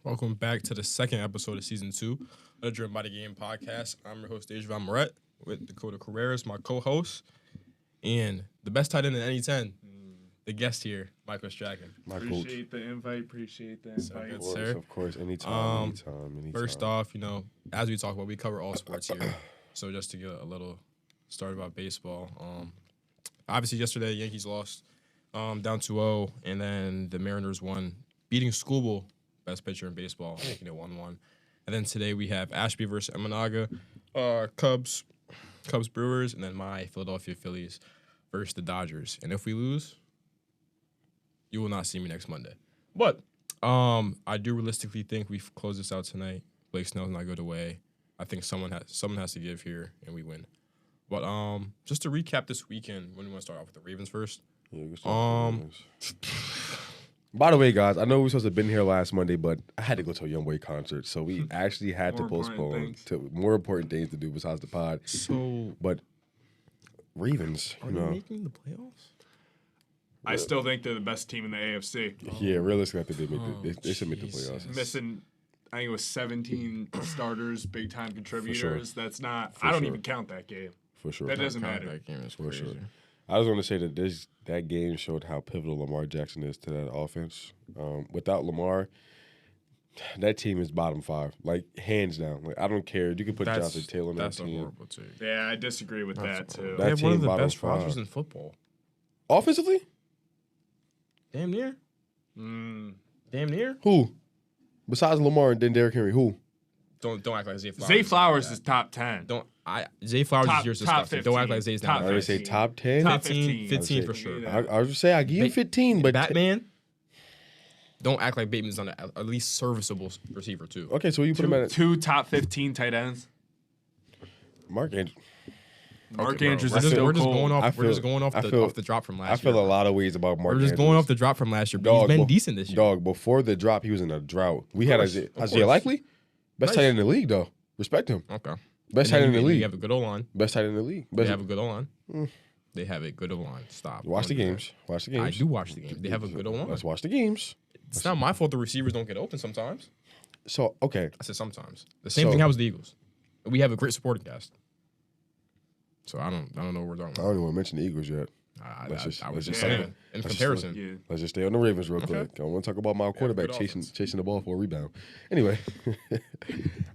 Welcome back to the second episode of Season 2 of the Driven by the Game podcast. I'm your host, Dejavan Moret, with Dakota Carreras, my co-host, and the best tight end in any 10, the guest here, Michael Strachan. Appreciate the invite. Of course. Anytime. First off, as we talk about, we cover all sports here. So just to get a little start about baseball. Obviously, yesterday, Yankees lost down 2-0, and then the Mariners won, beating Skubal, best pitcher in baseball, making it 1-1. And then today we have Ashby versus Emanaga, Cubs Brewers, and then my Philadelphia Phillies versus the Dodgers. And if we lose, you will not see me next Monday. But I do realistically think we close this out tonight. Blake Snell's not good away. I think someone has to give here, and we win. But just to recap this weekend, when we want to start off with the Ravens first. Yeah, we can start with the Ravens. By the way, guys, I know we were supposed to have been here last Monday, but I had to go to a YoungBoy concert, so we actually had to postpone to more important things to do besides the pod. But Ravens, are they making the playoffs? I still think they're the best team in the AFC. Yeah, realistically, I think they should make the playoffs. Missing, I think it was 17 starters, big time contributors. Sure. That's not. For I don't sure. even count that game. For sure, that doesn't matter. That game is For crazy. sure. I was going to say that that game showed how pivotal Lamar Jackson is to that offense. Without Lamar, that team is bottom 5, like hands down. Like I don't care. You can put Jonathan Taylor on that team. That's a horrible take. Yeah, I disagree with that too. They have one of the bottom best 5. rosters in football. Offensively? Damn near. Damn near. Who? Besides Lamar and then Derrick Henry, who? Don't act like Zay Flowers. Zay Flowers is top 10. Zay Flowers is yours to top disgusting. Don't act like Zay's not. I already say top 10. Top 15 for sure. I would say I give you 15, but Batman. Don't act like Bateman's not at least serviceable receiver too. Okay, so you put him at two top 15 tight ends. Mark Andrews. Mark Andrews We're is just, still we're just cold. going off. I We're just feel- going off I the feel- off the drop from last year. I feel a lot of ways about Mark We're just Andrews. going off the drop from last year. But Dog, he's been decent this year. Dog, before the drop, he was in a drought. We had course, Isaiah of course. Likely, best Nice. tight end in the league, though. Respect him. Okay. Best And tight then end in the You league. have a good O line. Best tight end in the league. They Best- have a good O line. They have a good O line. Stop. Watch the Don't do games. Watch the that. I games. do watch the games. They have a good O line. Let's watch the games. It's not my fault the receivers don't get open sometimes. So, okay. I said sometimes. The same thing happens with the Eagles. We have a great supporting cast. So I don't know what we're talking I about. don't even want to mention the Eagles yet. I Let's was just just say saying it. in Let's just comparison. Yeah. Let's just stay on the Ravens real Okay. quick. I want to talk about my quarterback good chasing the ball for a rebound. Anyway,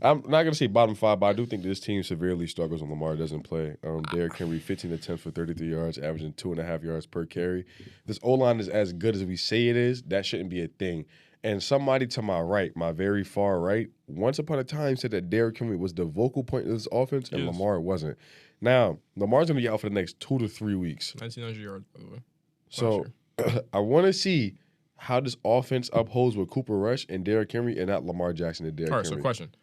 I'm not going to say bottom 5, but I do think this team severely struggles when Lamar doesn't play. Derrick Henry, 15 attempts for 33 yards, averaging 2.5 yards per carry. This O-line is as good as we say it is. That shouldn't be a thing. And somebody to my right, my very far right, once upon a time said that Derrick Henry was the vocal point of this offense, and Yes. Lamar wasn't. Now, Lamar's going to be out for the next 2 to 3 weeks. 1900 yards, by the way. So I want to see how this offense upholds with Cooper Rush and Derrick Henry and not Lamar Jackson and Derrick All right, Henry. so question.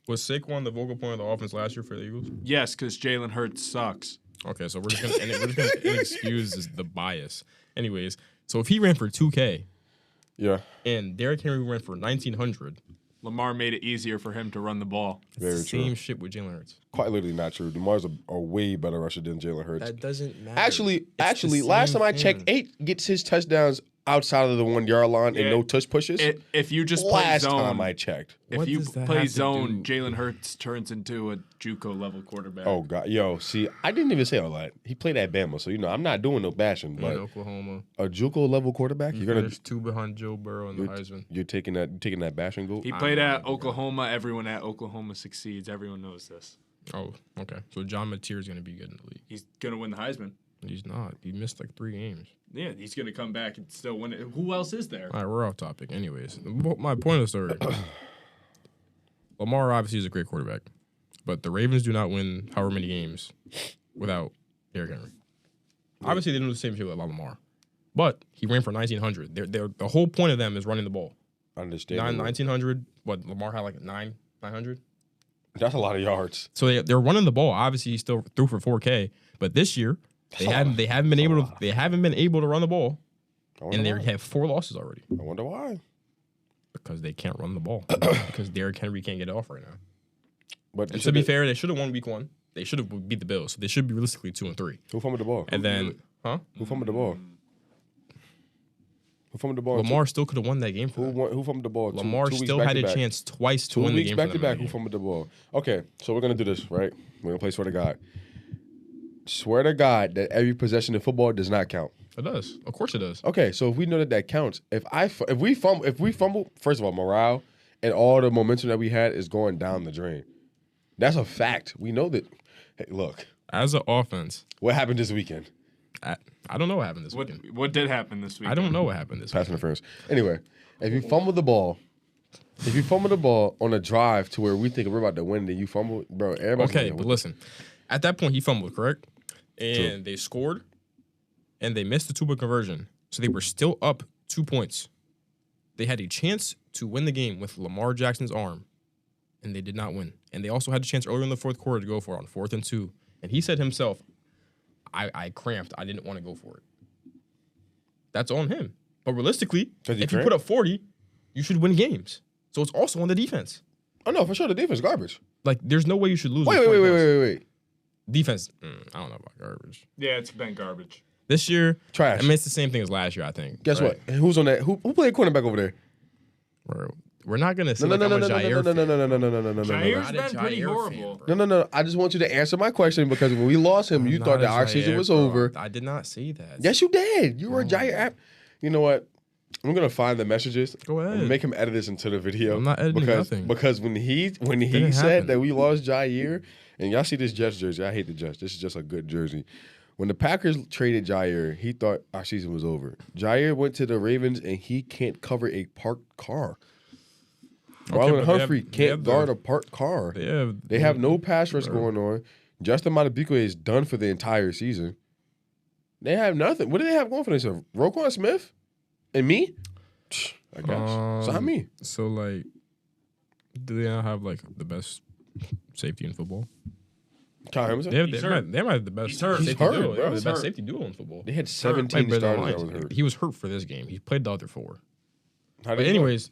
Was Saquon the vocal point of the offense last year for the Eagles? Yes, because Jalen Hurts sucks. Okay, so we're just gonna excuse the bias. Anyways, so if he ran for 2K Yeah, and Derrick Henry ran for 1900, Lamar made it easier for him to run the ball. very it's the true. same shit with Jalen Hurts. Quite literally not true. Lamar's a way better rusher than Jalen Hurts. That doesn't matter. Actually, It's the last same time I checked, thing. 8 gets his touchdowns outside of the 1 yard line and Yeah. no touch pushes. If you just play last zone, time I checked. if What you does that play have to zone, do- Jalen Hurts turns into a JUCO level quarterback. Oh God, yo, see, I didn't even say all that. He played at Bama, so I'm not doing no bashing. in But Oklahoma, a JUCO level quarterback, he you're gonna finished 2 behind Joe Burrow in the Heisman. you're taking that bashing goal. He played at Oklahoma. Everyone at Oklahoma succeeds. Everyone knows this. Oh, okay. So John Mateer is gonna be good in the league. He's gonna win the Heisman. He's not. He missed like 3 games. Yeah, he's gonna come back and still win it. Who else is there? All right, we're off topic. Anyways, my point of the story. Lamar obviously is a great quarterback, but the Ravens do not win however many games without Derrick Henry. Obviously, they don't do the same shit with Lamar, but he ran for 1900. The whole point of them is running the ball. Understand? 1900. What Lamar had like 900. That's a lot of yards. So they're running the ball. Obviously, he still threw for 4K, but this year they haven't been able to run the ball, and they have 4 losses already. I wonder why. Because they can't run the ball. Because Derrick Henry can't get it off right now. But And to be fair, they should have won week 1. They should have beat the Bills. So they should be realistically 2-3. who fumbled the ball? And then, Who fumbled the ball? Who fumbled the ball? Lamar still could have won that game for them. Who fumbled the ball? Lamar 2 weeks still back had to a back? chance twice to 2 win the weeks game back for to them. back. Who fumbled the ball? Okay, so we're gonna do this, right? We're gonna play swear to God. Swear to God that every possession in football does not count. It does. Of course it does. Okay, so if we know that counts, if we fumble, first of all, morale and all the momentum that we had is going down the drain. That's a fact. We know that. Hey, look, As an offense, what happened this weekend? I don't know what happened this weekend. What did happen this week? I don't know what happened this Pass weekend. interference. Anyway, if you fumble the ball on a drive to where we think we're about to win, then you fumble, bro. Everybody's Okay, gonna but win. listen. At that point, he fumbled, correct? And True. they scored, and they missed the 2-point conversion. So they were still up 2 points. They had a chance to win the game with Lamar Jackson's arm, and they did not win. And they also had a chance earlier in the fourth quarter to go for it on 4th and 2. And he said himself, I cramped. I didn't want to go for it. That's on him. But realistically, if you cramped? put up 40, you should win games. So it's also on the defense. Oh no, for sure the defense is garbage. Like, there's no way you should lose. Wait. with 40 points. Wait. Defense, I don't know about garbage. Yeah, it's been garbage. This year, Trash. I mean, it's the same thing as last year, I think. Guess right? what? Who's on that? Who played cornerback over there? We're not going to say No. I'm a Jair fan. Jair's Not a been pretty Jair horrible. fan, bro. No. I just want you to answer my question because when we lost him, you I'm thought not that a our season Jair, was bro. over. I did not say that. Yes, you did. You were a Jair. You know what? I'm gonna find the messages. Go ahead. I'm gonna make him edit this into the video. I'm not editing nothing. Because when he Didn't said happen. that we lost Jair, and y'all see this Jets jersey. I hate the Jets. This is just a good jersey. When the Packers traded Jair, he thought our season was over. Jair went to the Ravens and he can't cover a parked car. Okay, Marlon but they Humphrey have- they can't have guard the- a parked car. They They have no pass rush going on. Justin Madubuike is done for the entire season. They have nothing. What do they have going for themselves? Roquan Smith and me? I guess. Sign me. So, like, do they not have, like, the best safety in football? Kyle Hamilton? They might have the best He's hurt. safety He's hurt, duo. bro. They have He's the best hurt. safety duo in football. They had Might 17 be better than starters that Lions. was hurt. He was hurt for this game. He played the other 4. How But did he anyways,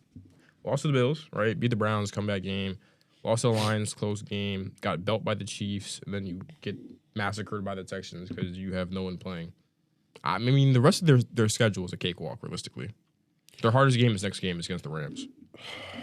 lost to the Bills, right? Beat the Browns, comeback game. Lost to the Lions, close game. Got belt by the Chiefs, and then you get massacred by the Texans because you have no one playing. I mean, the rest of their schedule is a cakewalk, realistically. Their hardest game is next game is against the Rams.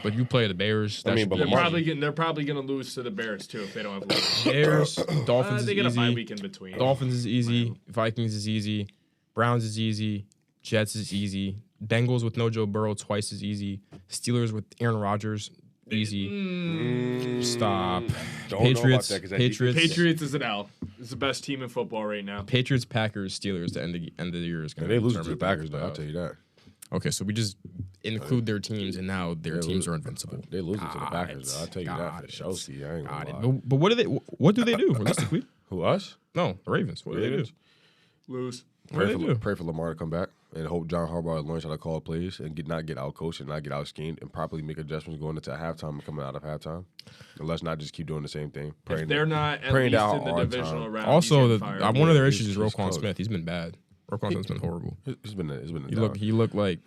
But you play the Bears. I mean, should but be Lamar- easy. They're probably gonna lose to the Bears too if they don't have Lamar. Bears, Dolphins They is get a bye easy. week in between. Dolphins is easy. Vikings is easy. Browns is easy. Jets is easy. Bengals with no Joe Burrow twice is easy. Steelers with Aaron Rodgers easy. Stop. Don't Patriots. know about that 'cause that Patriots. Patriots is an L. It's the best team in football right now. Patriots. Packers. Steelers. The end of the year is Yeah, going they lose to the Packers, though. I'll tell you that. Okay, so we just include their teams, and now their They teams lose- are invincible. They lose it to the Packers, though. I'll tell you that Got for it. sure. See, I ain't Got gonna it. lie. But what do they do realistically? Who, us? No, the Ravens. What do they do? Lose. What do they do? Pray for Lamar to come back and hope John Harbaugh learns how to call plays and not get out coached and not get out schemed and properly make adjustments going into halftime and coming out of halftime. And let's not just keep doing the same thing. If they're not at praying least down in the our divisional time. round, Also, he's getting fired. one of their He's- issues is he's Roquan close. Smith. He's been bad. Roquan Smith's been horrible. It's been a He looked like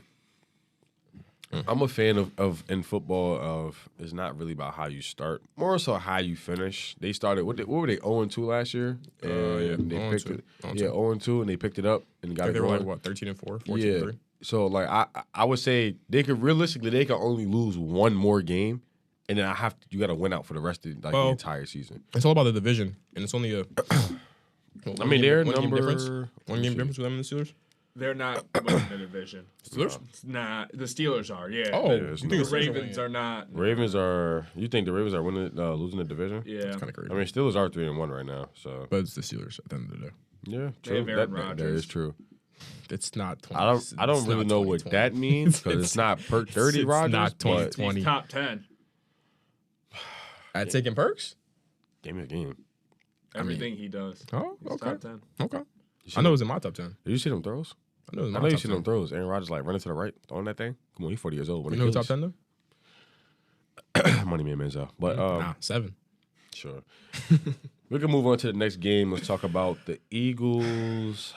I'm a fan of in football of it's not really about how you start, more so how you finish. They started what were they 0-2 last year? yeah, And they 0-2. picked it. 0-2. Yeah, 0-2 and they picked it up and got like it they were going. like what 13-4, 14-3. Yeah. So like I would say they could only lose one more game, and then you got to win out for the rest of the entire season. It's all about the division, and it's only a. I mean, they're one game number difference. One game difference with them and the Steelers. They're not winning the division. Steelers. It's not. The Steelers are. Yeah. Oh, Yeah, you it's think not. the The Steelers Ravens are not. Ravens are. You think the Ravens are losing the division? Yeah. kind of crazy, I mean, Steelers are 3-1 right now. So but it's the Steelers at the end of the day. yeah, They true. have Aaron That Rodgers. is true. It's not 20. I don't really know what that means because it's not perk 30 it's Rodgers. not but 20. He's top 10. At taking perks. Give me a game. Everything he does. Oh, He's okay, top 10. okay. You see I know them- it was in my top 10. Did you see them throws? I know it was in I my know you top see 10. them throws. Aaron Rodgers like running to the right, throwing that thing. Come on, he's 40 years old. You know who top 10 though? Money man Menzel. But Nah, 7. sure. We can move on to the next game. Let's talk about the Eagles.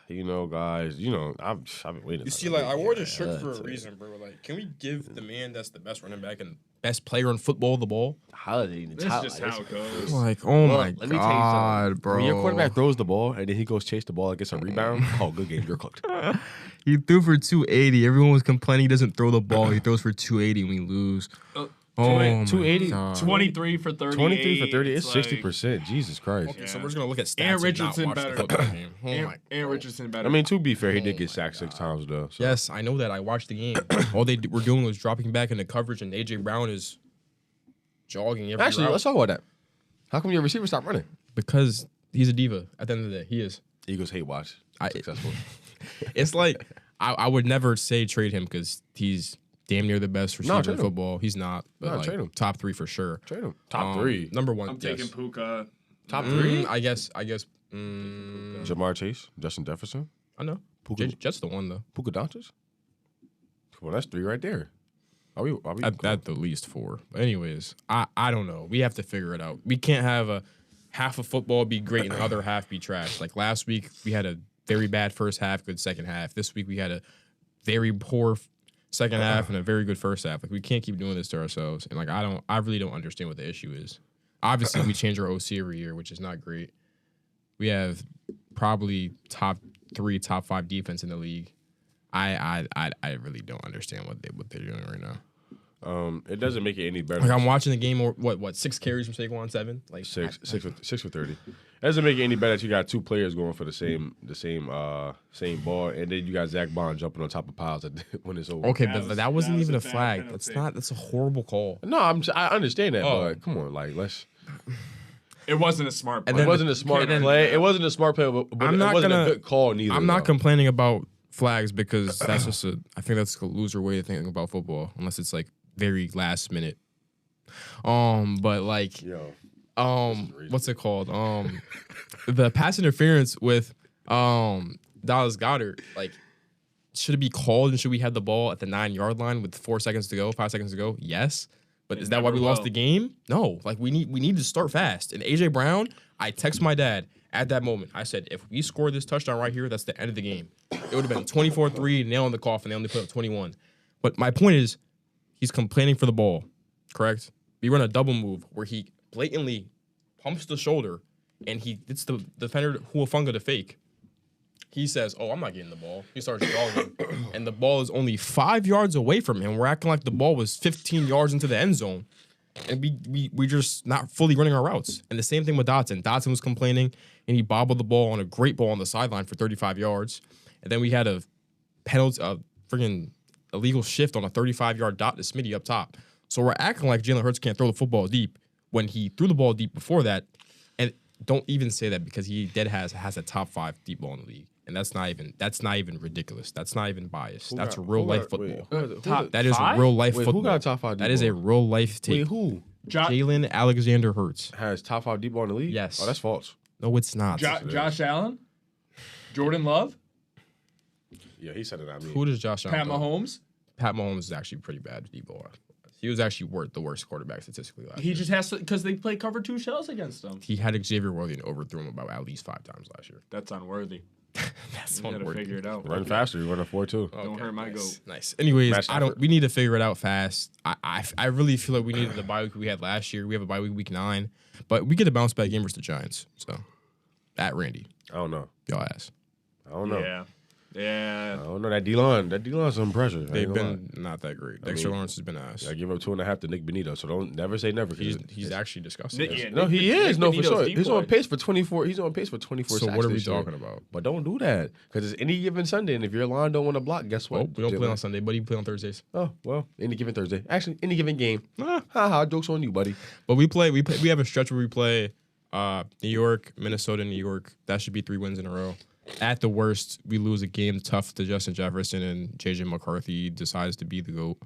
You know, guys. You know, I've been waiting. You see, like I wore this shirt for a reason, bro. Like, can we give the man that's the best running back in best player in football the ball. Holiday. This is just how it goes. Like, oh my Let me tell you God, something. bro. When your quarterback throws the ball and then he goes chase the ball and gets a rebound, good game. You're cooked. He threw for 280. Everyone was complaining he doesn't throw the ball. He throws for 280 and we lose. Oh, 280? 23 for 38. 23 for 30. It's like, 60%. Jesus Christ. Okay, so we're just gonna look at stats. Aaron and Richardson not watch better. the football game. Oh my Aaron God. Richardson better. I mean, to be fair, he did get sacked 6 times, though. So. Yes, I know that. I watched the game. All they were doing was dropping back into coverage, and AJ Brown is jogging every Actually, route. let's talk about that. How come your receiver stopped running? Because he's a diva. At the end of the day, he is. Eagles hate watch. Successful. It's like I would never say trade him because he's damn near the best receiver in trade him. football. He's not, but trade him. top 3 for sure. Trade him. Top 3. Number 1. I'm taking Puka. Top 3? I guess. Jamar Chase, Justin Jefferson, I know. Puka. Jets the one though. Puka Doncic. Come on, that's 3 right there. Are we At the least 4. But anyways, I don't know. We have to figure it out. We can't have a half of football be great and the other half be trash. Like last week, we had a very bad first half, good second half. This week we had a very poor second half and a very good first half. Like we can't keep doing this to ourselves. And like I really don't understand what the issue is. Obviously, we change our OC every year, which is not great. We have probably top 3, top 5 defense in the league. I really don't understand what they're doing right now. It doesn't make it any better. Like I'm watching the game, or what 6 carries from Saquon, 7, like 6 for 30. It doesn't make it any better that you got 2 players going for the same ball, and then you got Zach Bond jumping on top of piles when it's over. Okay, but that wasn't even a bad flag. penalty. That's a horrible call. No, I understand that, but come on, like let's. It wasn't a smart play. It wasn't a smart play. It wasn't a smart play, but I'm it not wasn't gonna- a good call neither. I'm not though. complaining about flags because that's just I think that's a loser way of thinking about football, unless it's like very last minute. But like, Yo, what's it called? The pass interference with Dallas Goedert, like, should it be called and should we have the ball at the 9-yard line with 4 seconds to go, 5 seconds to go? Yes. But is that why we lost the game? No. Like we need to start fast. And AJ Brown, I text my dad at that moment. I said, if we score this touchdown right here, that's the end of the game. It would have been 24-3, nail in the coffin. They only put up 21. But my point is, he's complaining for the ball, correct? We run a double move where he blatantly pumps the shoulder and he gets the defender Huafunga to fake. He says, "Oh, I'm not getting the ball." He starts jogging, and the ball is only 5 yards away from him. We're acting like the ball was 15 yards into the end zone, and we just not fully running our routes. And the same thing with Dotson. Dotson was complaining, and he bobbled the ball on a great ball on the sideline for 35 yards. And then we had a penalty, a friggin' illegal shift on a 35-yard dot to Smitty up top. So we're acting like Jalen Hurts can't throw the football deep when he threw the ball deep before that. And don't even say that because he has a top 5 deep ball in the league. And that's not even ridiculous. That's not even biased. That's real life football. That is real life football. Who got a top 5 deep That is a real life take. Wait, who? Jalen Alexander Hurts. Has top 5 deep ball in the league? Yes. Oh, that's false. No, it's not. Josh Allen? Jordan Love? Yeah, he said it. I mean, Who does Josh Allen? Pat Mahomes? Pat Mahomes is actually pretty bad deep ball. He was actually the worst quarterback statistically last He year. just has to, because they played cover 2 shells against him. He had Xavier Worthy and overthrew him about at least 5 times last year. That's unworthy. That's You gotta figure it out. run faster. You run a 4-2. Don't hurt my goat. Nice. Anyways, Match effort. we need to figure it out fast. I really feel like we needed the bye week we had last year. We have a bye week 9, but we get a bounce back game versus the Giants. So, at Randy, I don't know. y'all ass. I don't know. Yeah. Yeah. I don't know. That D-line's some pressure. They've been not that great. Dexter Lawrence has been ass. I give up 2.5 to Nick Benito, so don't never say never. He's actually disgusting. Yeah, No, he Nick is. No, for Benito's sure. deep He's on boy. pace for 24. He's on pace for 24 So sacks what are we this year. talking about? But don't do that because it's any given Sunday, and if your line don't want to block, guess what? Well, we don't play on Sunday, buddy. We play on Thursdays. Oh well, any given Thursday. Actually, any given game. Ah. Ha ha. Jokes on you, buddy. But we have a stretch where we play New York, Minnesota, New York. That should be 3 wins in a row. At the worst, we lose a game tough to Justin Jefferson and JJ McCarthy decides to be the GOAT.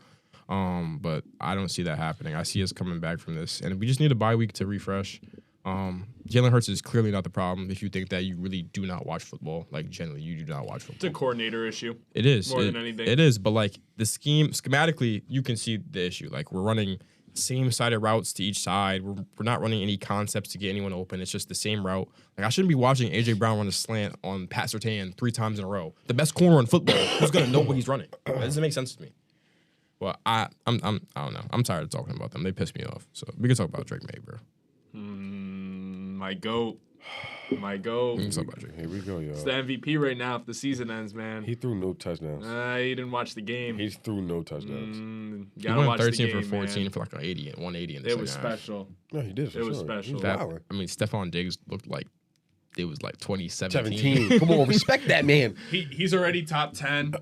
But I don't see that happening. I see us coming back from this. And we just need a bye week to refresh. Jalen Hurts is clearly not the problem if you think that you really do not watch football. Like, generally, you do not watch football. It's a coordinator issue. It is. More than anything. It is. But, like, the schematically, you can see the issue. Like, we're running same-sided routes to each side. We're not running any concepts to get anyone open. It's just the same route. Like, I shouldn't be watching A.J. Brown run a slant on Pat Surtain 3 times in a row. The best corner in football, who's going to know what he's running? That doesn't make sense to me. Well, I don't know. I'm tired of talking about them. They piss me off. So we can talk about Drake May, bro. My goat. We can talk about Drake. Here we go, y'all. It's the MVP right now if the season ends, man. He threw no touchdowns. He didn't watch the game. He threw no touchdowns. He Gotta went watch 13 the game, for 14 man. for like 180 in the It was second half. special. No, he did. For It was sure. special. He was That, wilding. I mean, Stephon Diggs looked like it was like 2017. 17. Come on, respect that man. He's already top 10.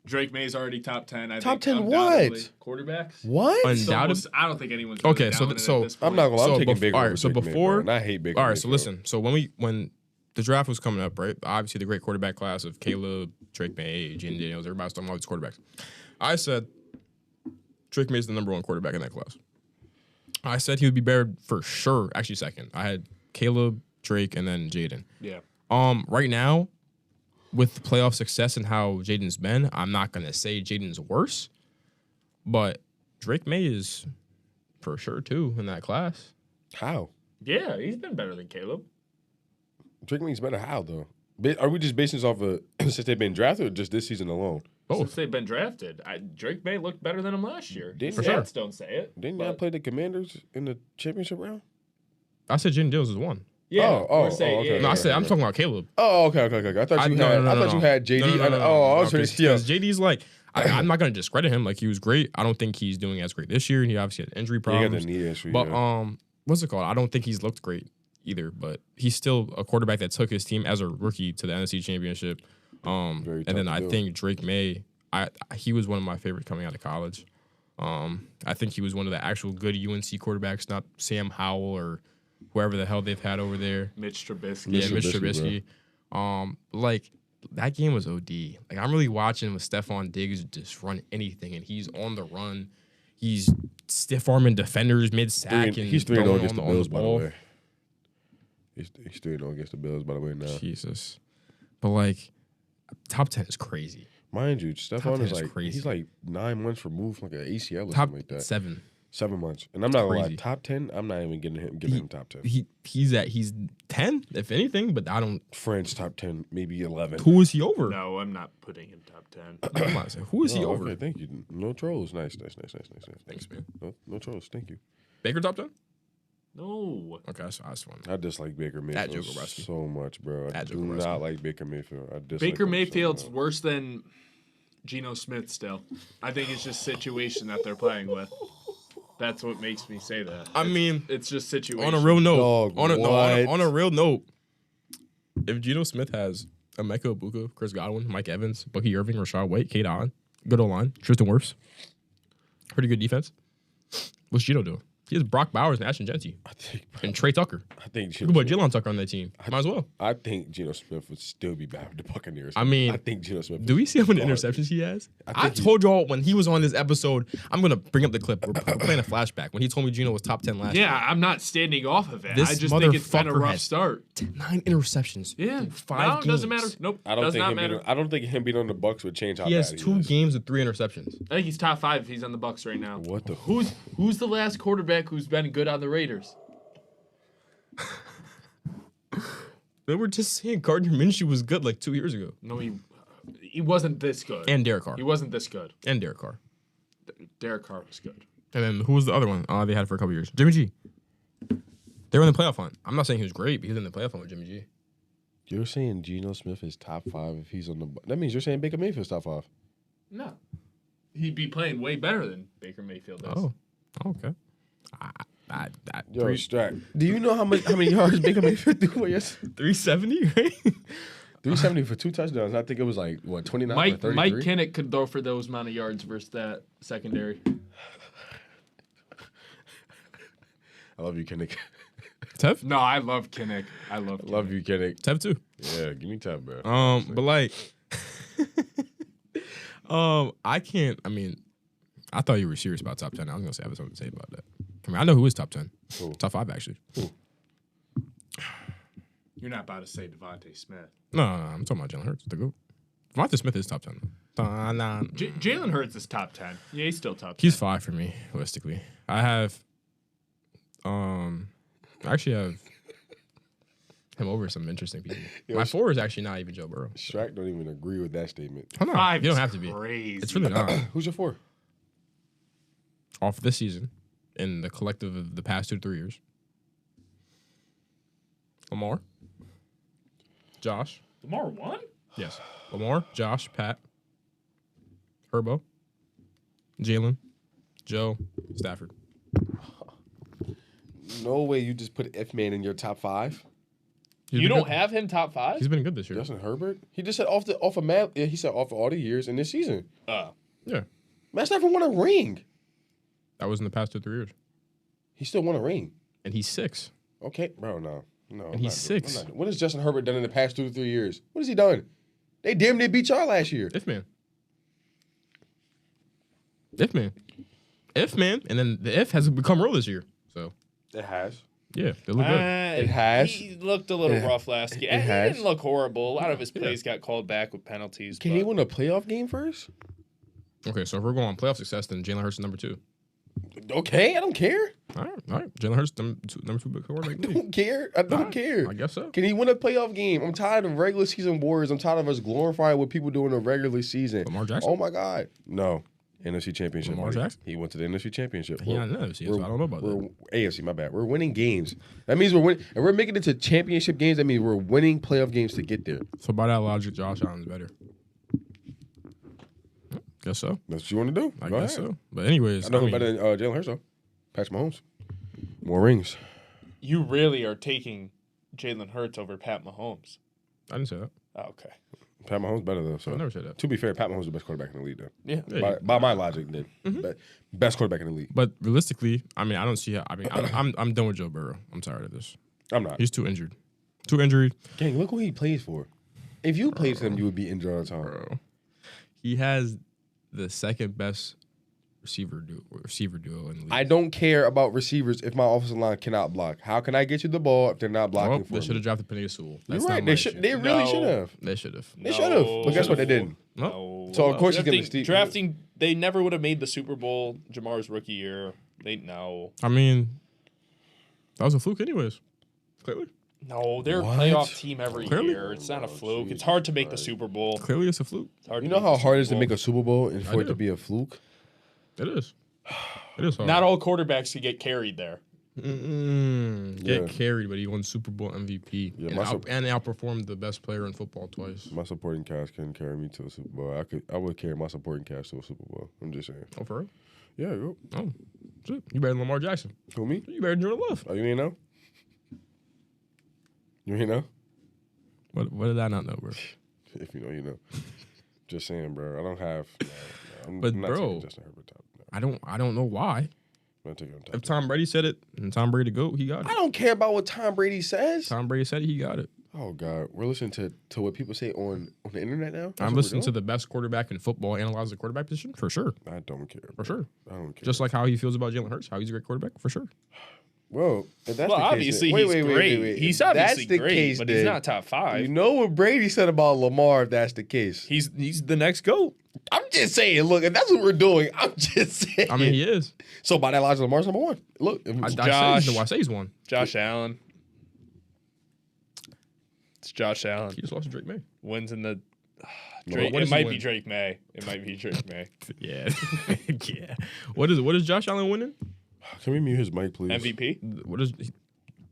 Drake May's already top 10. I Top think, 10 undoubtedly. what? Quarterbacks? What? Undoubtedly. I don't think anyone's really Okay, down so with it so at this point. I'm not gonna. I'm So taking bef- Baker. all right, over so Drake May, before- bro, and I hate Baker. All right, so Mayfield. listen. So when the draft was coming up, right? Obviously, the great quarterback class of Caleb, Drake May, Jaden Daniels, everybody's talking about these quarterbacks. I said Drake May's the number 1 quarterback in that class. I said he would be better for sure. Actually, second. I had Caleb, Drake, and then Jaden. Yeah. Right now, with playoff success and how Jaden's been, I'm not gonna say Jaden's worse, but Drake May is for sure too in that class. How? Yeah, he's been better than Caleb. Drake May's better. How though? Are we just basing this off of since they've been drafted or just this season alone? Since they've been drafted. Drake May looked better than him last year. Didn't The he? stats don't say it. Didn't y'all play the Commanders in the championship round? I said Jaden Daniels is 1. Yeah. okay. yeah. No, I said I'm talking about Caleb. Oh, okay. I thought you had. I thought you had JD. I was ready. Because JD's like, I'm not gonna discredit him. Like he was great. I don't think he's doing as great this year, and he obviously had injury He got problems. the knee issue. But yeah. what's it called? I don't think he's looked great either. But he's still a quarterback that took his team as a rookie to the NFC Championship. Very And then tough I to do. think Drake May, he was one of my favorites coming out of college. I think he was one of the actual good UNC quarterbacks, not Sam Howell or whoever the hell they've had over there. Mitch Trubisky. Yeah, Mitch Trubisky, Trubisky. Like that game was OD. Like I'm really watching with Stephon Diggs just run anything, and he's on the run. He's stiff arming defenders mid sack, and He's 3-0 throwing against the on Bills, by the ball. way. He's 3-0 against the Bills, by the way. Now, Jesus, but like top 10 is crazy. mind you, Stephon 10 is is like crazy. he's like 9 months removed from like an ACL or Top something like that. 7. 7 months, and I'm not gonna lie. Crazy. Top 10, I'm not even giving him top 10. He's 10 if anything, but I don't. French top 10, maybe 11. Who is he over? No, I'm not putting him top 10. I'm not saying, who is he Oh, over? okay, thank you. No trolls. Nice. Thanks, man. No trolls. Thank you. Baker top 10? No. Okay, I just want. I dislike Baker Mayfield Joe Goreski. so much, bro. I At Joe do Goreski. not like Baker Mayfield. I dislike Baker him so Mayfield's much. worse than Geno Smith still. I think it's just situation that they're playing with. That's what makes me say that. I mean, It's just situation. on a real note, Dog, what? on a real note, if Geno Smith has Emeka Ibuka, Chris Godwin, Mike Evans, Bucky Irving, Rashad White, Kate Allen, good O-line, Tristan Wirfs, pretty good defense. What's Geno doing? He has Brock Bowers and Ashton Genty and Trey Tucker. I think You can put Jalen Tucker on that team. Might as well. I think Geno Smith would still be bad with the Buccaneers. I mean, I think Geno Smith. Do we see how many garbage. interceptions he has? I I think told y'all when he was on this episode, I'm going to bring up the clip. We're playing a flashback when he told me Geno was top 10 last year. Yeah, I'm not standing off of it. This I just think it's been a motherfucker rough has start. 9 interceptions. Yeah. in 5 No, games. doesn't matter. Nope. I don't does think not him matter. being. I don't think him being on the Bucks would change how He has bad 2 he is. games with 3 interceptions. I think he's top 5 if he's on the Bucks right now. What the? Who's the last quarterback who's been good on the Raiders? They were just saying Gardner Minshew was good like 2 years ago. No, he wasn't this good. And Derek Carr. He wasn't this good. And Derek Carr. Derek Carr was good. And then who was the other one? They had for a couple years. Jimmy G. They were in the playoff hunt. I'm not saying he was great, but he was in the playoff hunt with Jimmy G. You're saying Geno Smith is top 5 if he's on the. That means you're saying Baker Mayfield's top 5. No. He'd be playing way better than Baker Mayfield does. Oh, okay. Yo, Strack. Do you know how many yards Baker Mayfield threw for yes? 370, right? 370 for 2 touchdowns. I think it was like what 29 Mike or 33. Kinnick could throw for those amount of yards versus that secondary. I love you, Kinnick. Tev? No, I love Kinnick. I love Kinnick. Love you, Kinnick. Tev too. Yeah, give me time, bro. But like, I can't. I mean, I thought you were serious about top 10. I was gonna say I have something to say about that. I mean, I know who is top 10. Who? Top 5 actually. You're not about to say Devontae Smith. No, I'm talking about Jalen Hurts. The GOAT. Devontae Smith is top 10. Nah. Jalen Hurts is top 10. Yeah, he's still top 10. He's 5 for me, realistically. I have, I actually have him over some interesting people. My 4 is actually not even Joe Burrow. Strack don't even agree with that statement. Oh, no, 5 you don't is have to be. crazy. It's really not. Who's your 4? off this season in the collective of the past 2 to 3 years? Lamar, Josh. Lamar won? Yes. Lamar, Josh, Pat, Herbo, Jalen, Joe, Stafford. No way you just put F-Man in your top 5. He's You been don't good. have him top 5? He's been good this year. Justin Herbert? He just said off of Matt. Yeah, he said off of all the years in this season. Oh. Yeah. Matt Stafford won a ring. That was in the past 2 to 3 years. He still won a ring. And he's 6. Okay, bro, no. And he's 6. What has Justin Herbert done in the past 2 to 3 years? What has he done? They damn near beat y'all last year. If man. And then the if has become real this year. So, It has. yeah, they look good. It has. He looked a little rough last year. it He has. didn't look horrible. A lot of his plays got called back with penalties. Can but he win a playoff game first? Okay, so if we're going on playoff success, then Jalen Hurts is number 2. Okay, I don't care. All right. Jalen Hurts, number 2 big quarterback in the league. Don't care. I don't care. I guess so. Can he win a playoff game? I'm tired of regular season wars. I'm tired of us glorifying what people do in the regular season. Lamar Jackson? Oh my God. No. NFC Championship. Lamar buddy. Jackson? He went to the NFC Championship. He not in the NFC, so I don't know about that. AFC, my bad. We're winning games. That means we're winning. And we're making it to championship games. That means we're winning playoff games to get there. So by that logic, Josh Allen's better. Guess so. That's what you want to do. I Go guess ahead. so. But anyways, I know him better than Jalen Hurts, though. Patrick Mahomes. More rings. you really are taking Jalen Hurts over Pat Mahomes. I didn't say that. Oh, okay. Pat Mahomes better, though. So. I never said that. To be fair, Pat Mahomes is the best quarterback in the league, though. Yeah. Yeah, By my logic, then. Best quarterback in the league. But realistically, I mean, I don't see how. I mean, I'm done with Joe Burrow. I'm tired of this. I'm not. He's too injured. Too injured. Gang, look who he plays for. If you played for him, you would be injured all the time. Bro. He has the second best receiver duo in the league. I don't care about receivers if my offensive line cannot block. How can I get you the ball if they're not blocking well, for they me? should have drafted Penei Sewell. You're That's right. not They my should. shit. They really No. should have. They should have. They should have. But guess what? They didn't. No. So, of course, he's gonna drafting, be drafting. They never would have made the Super Bowl Jamar's rookie year. I mean, that was a fluke, anyways. Clearly, They're What? a playoff team every Clearly. year. It's not a fluke. Jesus It's hard to make the Christ. Super Bowl. clearly it's a fluke. It's hard You to know make how the hard it is Super to make Bowl. a Super Bowl and for it do. to be a fluke? It is. It is hard. Not all quarterbacks could get carried there. Get Yeah. carried, but he won Super Bowl MVP Yeah, and outperformed the best player in football twice. My supporting cast couldn't carry me to a Super Bowl. I would carry my supporting cast to a Super Bowl. I'm just saying. Oh, for real? Yeah, yo. Oh, shit. You better than Lamar Jackson. Who, me? You better than Jordan Love. Oh, you ain't know? You ain't know? What did I not know, bro? If you know, you know. Just saying, bro. I don't have. I'm But, not bro, taking Justin Herbert top. No, I don't know why. I'm not taking him top. If Tom Brady said it and Tom Brady go, he got I it. don't care about what Tom Brady says. Tom Brady said it, he got it. Oh God, we're listening to what people say on the internet now. That's I'm what we're listening to doing? the best quarterback in football analyze the quarterback position for sure. I don't care. For sure. I don't care. Just like how he feels about Jalen Hurts, how he's a great quarterback for sure. well, if that's Well, the case, obviously then, he's great. He's If obviously that's the great, case, but he's then not top 5. You know what Brady said about Lamar? If that's the case, He's the next GOAT. I'm just saying. Look, if that's what we're doing, I'm just saying. I mean, he is. So by that logic, Lamar's number one. Look, I say he's one. Josh Allen. It's Josh Allen. He just lost to Drake May. Wins in the. Drake- what It does he might win? be Drake May. It might be Drake May. Yeah. Yeah. What is Josh Allen winning? Can we mute his mic, please? MVP. What is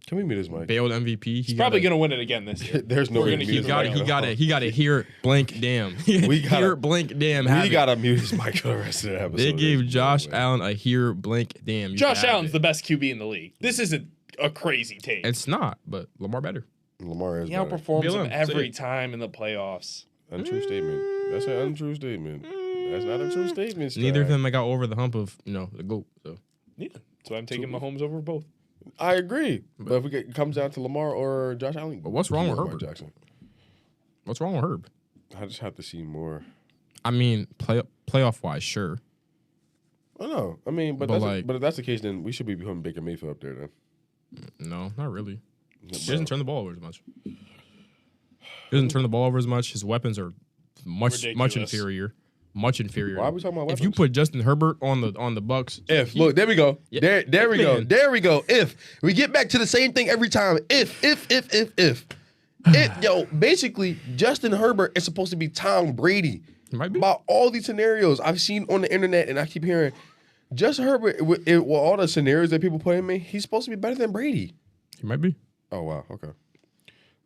Can we mute his mic? bailed MVP? He's probably gonna win it again this year. There's no We're way gonna to keep mute his mic. he got to hear blank damn. We gotta- hear blank damn. We have it. gotta mute his mic for the rest of the episode. They gave There's no Josh way. Allen a hear blank damn. You Josh can have Allen's it. the best QB in the league. This isn't a crazy take. It's not, but Lamar better. Lamar is He better. outperforms BLM, him every say it. time in the playoffs. Untrue statement. That's an untrue statement. That's not a true statement. Neither of Sky. them got over the hump of the GOAT. So Yeah. So I'm taking Mahomes over both. I agree. But if it comes down to Lamar or Josh Allen, But what's wrong with Lamar Herbert? Jackson. what's wrong with Herb? I just have to see more. I mean, playoff wise, sure. I know. I mean, but But if that's the case, then we should be putting Baker Mayfield up there then. No, not really. He Bro. doesn't turn the ball over as much. He doesn't turn the ball over as much. His weapons are much Ridiculous. inferior. Much inferior. Why are we talking about If you weapons? put Justin Herbert on the Bucks, Look, there we go. Yeah. There we go. Man. There we go. If we get back to the same thing every time. If. Yo, basically, Justin Herbert is supposed to be Tom Brady. he might be. About all these scenarios I've seen on the internet, and I keep hearing Justin Herbert, with all the scenarios that people put him in, he's supposed to be better than Brady. He might be. Oh, wow. Okay.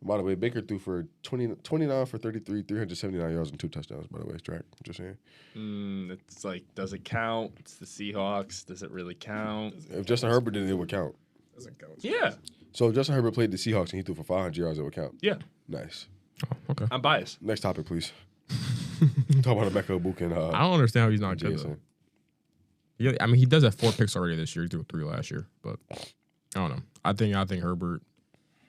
By the way, Baker threw for 29 for 33, 379 yards and 2 touchdowns, by the way. Track. Just saying. It's like, does it count? It's the Seahawks. Does it really count? If Justin Herbert did it would count. Doesn't count. Yeah. So if Justin Herbert played the Seahawks and he threw for 500 yards, it would count. Yeah. Nice. Oh, okay. I'm biased. Next topic, please. Talk about Emeka Egbuka and I don't understand how he's not good. Jason. Yeah, I mean, he does have 4 picks already this year. He threw 3 last year, but I don't know. I think Herbert,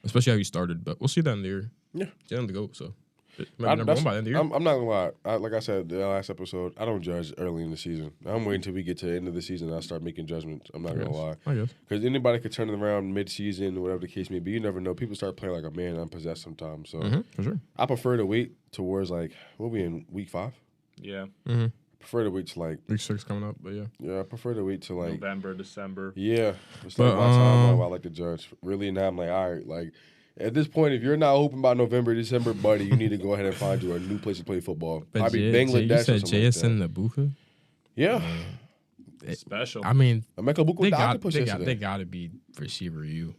especially how he started, but we'll see that in the year. Yeah. He's on the go, so it might be number 1 by the end of the year. I'm not gonna lie. Like I said the last episode, I don't judge early in the season. I'm waiting until we get to the end of the season and I start making judgments. I'm not gonna lie. I guess. Because anybody could turn it around mid-season or whatever the case may be. You never know. People start playing like a man unpossessed sometimes. So For sure. I prefer to wait towards like we'll be in week 5. Yeah. I prefer to wait to like Week 6 coming up, but yeah. I prefer to wait to like November, December. Yeah, it's But, like my time I like to judge. Really, now I'm like, all right, like at this point, if you're not open by November, December, buddy, you need to go ahead and find you a new place to play football. But Probably you Bangladesh or said something like that. JSN Egbuka? Yeah, Special. I mean, Emeka Egbuka with the octopus they yesterday. got to be receiver U.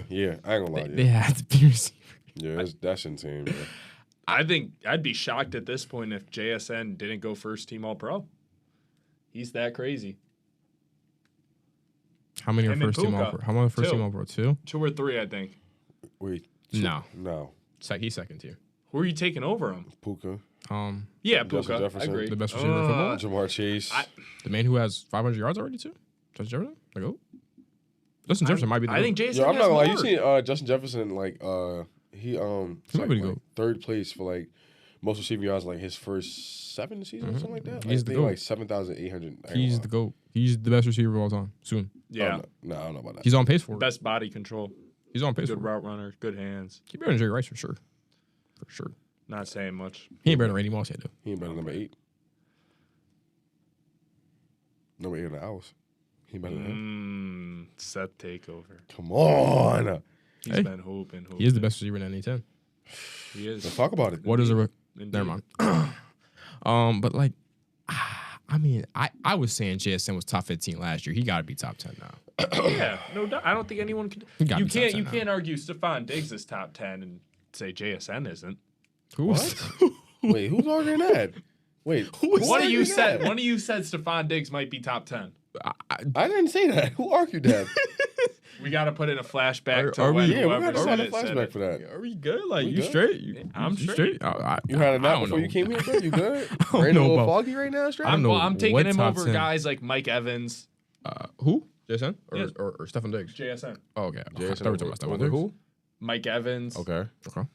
Yeah, I ain't gonna lie. They had to be receiver. Yeah, that's insane, man. I think I'd be shocked at this point if JSN didn't go first team All Pro. He's that crazy. How many are Him and first team Puka. All Pro? How many are first 2. team All Pro? 2? 2 or 3, I think. Wait, No. no, He's second tier. Who are you taking over him? Puka, Yeah, Justin Puka. I Jefferson. agree. The best receiver in football. Jamar Chase. The man who has 500 yards already too. Justin Jefferson. Like, oh, Justin Jefferson might be. I think Jason. Yo, I'm not has gonna lie. more. You seen Justin Jefferson like he might be the like GOAT. 3rd place for like most receiving yards like his first 7 seasons, something like that. He's I the think GOAT. like 7,800. He's the GOAT. He's the best receiver of all time. Soon. Yeah. No, I don't know about that. He's on pace for it. Best body control. He's on pace Good for it. route runner. Good hands. He better than Jerry Rice for sure. For sure. Not saying much. He ain't better than Randy Moss yet though. He ain't better than number 8. Number 8 in the hours. He ain't better than him. Seth takeover. Come on. He's Hey. been hooping. He is the best receiver in the NA10. He is. Let's talk about it. What is a? Indeed. Never mind. But like, I mean, I was saying JSN was top 15 last year. He got to be top 10 now. Yeah, no doubt. I don't think anyone could. He gotta You be top can't. 10 You now. can't argue Stephon Diggs is top 10 and say JSN isn't. Who's? Wait, who's arguing that? Wait, One of you arguing said. that? One of you said Stephon Diggs might be top 10. I didn't say that. Who argued that? We got to put in a flashback to Are we- when Yeah, we whoever got to said start a it said flashback it. for that. Are we good? Like, We you good? straight? I'm You straight. You had a I nap don't before know. you came here, bro? You good? don't Rain a know little about- foggy right now, straight? I don't know I'm taking what him top over 10. guys like Mike Evans, Who? JSN? Yes. Or Stephen Diggs? JSN, Oh, okay. I Jason thought we were talking about Stephen over Diggs. who? Mike Evans. Okay. Okay.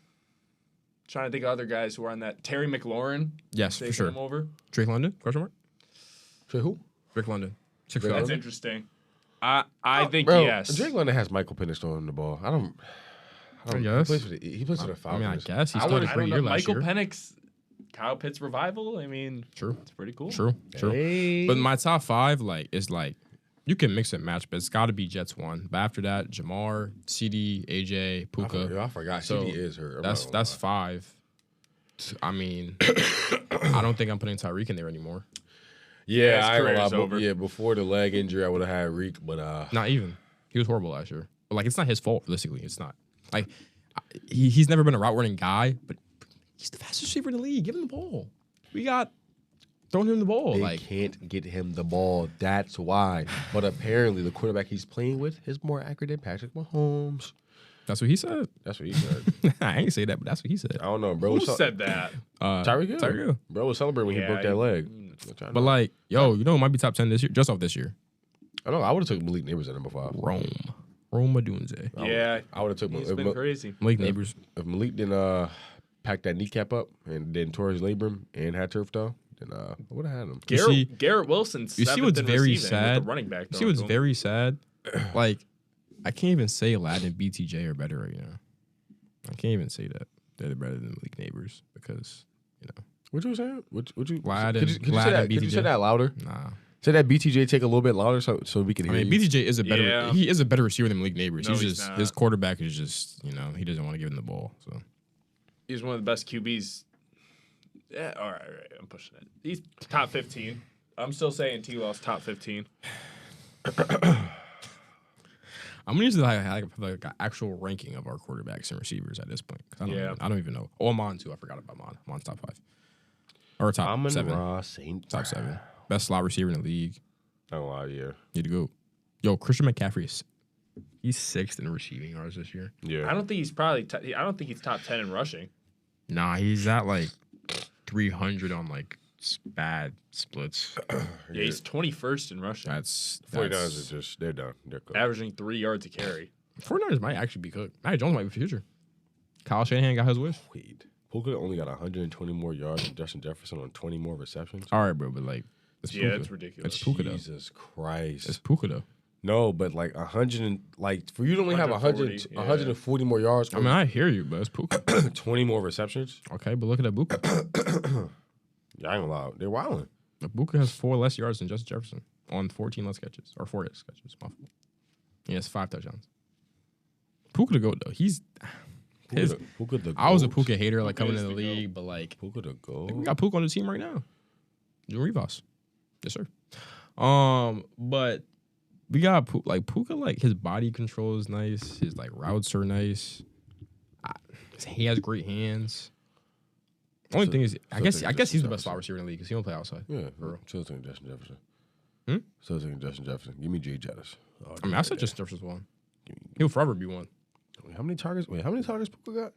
Trying to think of other guys who are on that. Terry McLaurin. Yes, Taking for sure. him over. Drake London? Question mark? Say who? Drake London. Drake That's London? interesting. I think Bro, yes. Drake London has Michael Penix throwing the ball. I don't guess. He plays for the Falcons. I mean, I guess he I started don't pretty know. year last Michael year. Penix, Kyle Pitts revival. I mean, True. it's pretty cool. True. Hey. But my top 5 is you can mix and match, but it's got to be Jets 1. But after that, Jamar, CD, AJ, Puka. I forgot. So, CD is hurt. That's 5. I mean, I don't think I'm putting Tyreek in there anymore. Yeah, his I ain't gonna career's lie. over. Yeah, before the leg injury, I would have had Reek, but Not even. He was horrible last year. But like, it's not his fault. Realistically, it's not. Like, he's never been a route running guy, but he's the fastest receiver in the league. Give him the ball. We got throwing him the ball. they Like, can't get him the ball. That's why. But apparently, the quarterback he's playing with is more accurate than Patrick Mahomes. that's what he said. That's what he said. I ain't say that, but that's what he said. I don't know, bro. Who said that? Tyreek Hill. Tyreek Hill. Bro was celebrating when he Yeah, broke that leg. But like, yo, you know, it might be top 10 this year, just off this year. I know. I would have took Malik Neighbors at number 5. Rome Adunze. Yeah, I would have took he's if, been crazy. Malik Neighbors. if Malik didn't pack that kneecap up and then tore his labrum and had turf toe, then I would have had him. see- Garrett Wilson. You see what's very sad? The running back. You see what's very sad? Like, I can't even say Aladdin and BTJ are better right now. I can't even say that they're better than Malik Neighbors because, you know, What you saying? What you? Ladin- could you say Ladin that? Could you say BTJ? that louder? nah. Say that BTJ take a little bit louder so we can I hear mean, you. BTJ is a better. Yeah. He is a better receiver than Malik Neighbors. No, he's he's just not. his quarterback is just, you know, he doesn't want to give him the ball. So He's one of the best QBs. Yeah, all right. I'm pushing it. He's top 15. I'm still saying T-Law's top 15. I'm gonna use like an actual ranking of our quarterbacks and receivers at this point. 'Cause I don't even know. Oh, Amon too. I forgot about Amon. Amon's top 5 or top 7. Top 7. Best slot receiver in the league. Oh wow, yeah. Need to go. Yo, Christian McCaffrey he's 6th in receiving yards this year. Yeah. I don't think he's probably. I don't think he's top 10 in rushing. Nah, he's at like 300 on like bad splits. Yeah, he's 21st in rushing. That's 49ers are just they're done. They're cooked. Averaging 3 yards a carry. 49ers might actually be cooked. Mac Jones might be the future. Kyle Shanahan got his wish. Wait. Puka only got 120 more yards than Justin Jefferson on 20 more receptions. All right, bro, but like it's Puka. It's ridiculous. It's Puka though. Jesus Christ. It's Puka though. No, but like 100 and like for you to only have 140, 140 more yards. I mean, I hear you, but it's Puka. 20 more receptions. Okay, but look at that Puka. Yeah, I ain't gonna lie. They're wilding. Puka has 4 less yards than Justin Jefferson on 14 less catches or 4 catches. My fault. He has 5 touchdowns. Puka the GOAT though. Puka the I was a GOAT. Puka hater like Puka coming is in the the GOAT. league, but like Puka the GOAT. we got Puka on the team right now. Doing Rivas. Yes, sir. But we got Puka, like his body control is nice. His like routes are nice. He has great hands. Only thing is, I guess he's the best slot receiver in the league because he don't play outside. Yeah, For real. still taking Justin Jefferson. Hmm? Still taking Justin Jefferson. Give me Jay Jettis. Oh, I mean, I said Justin Jefferson's 1. He'll forever be 1. Wait, how many targets Puka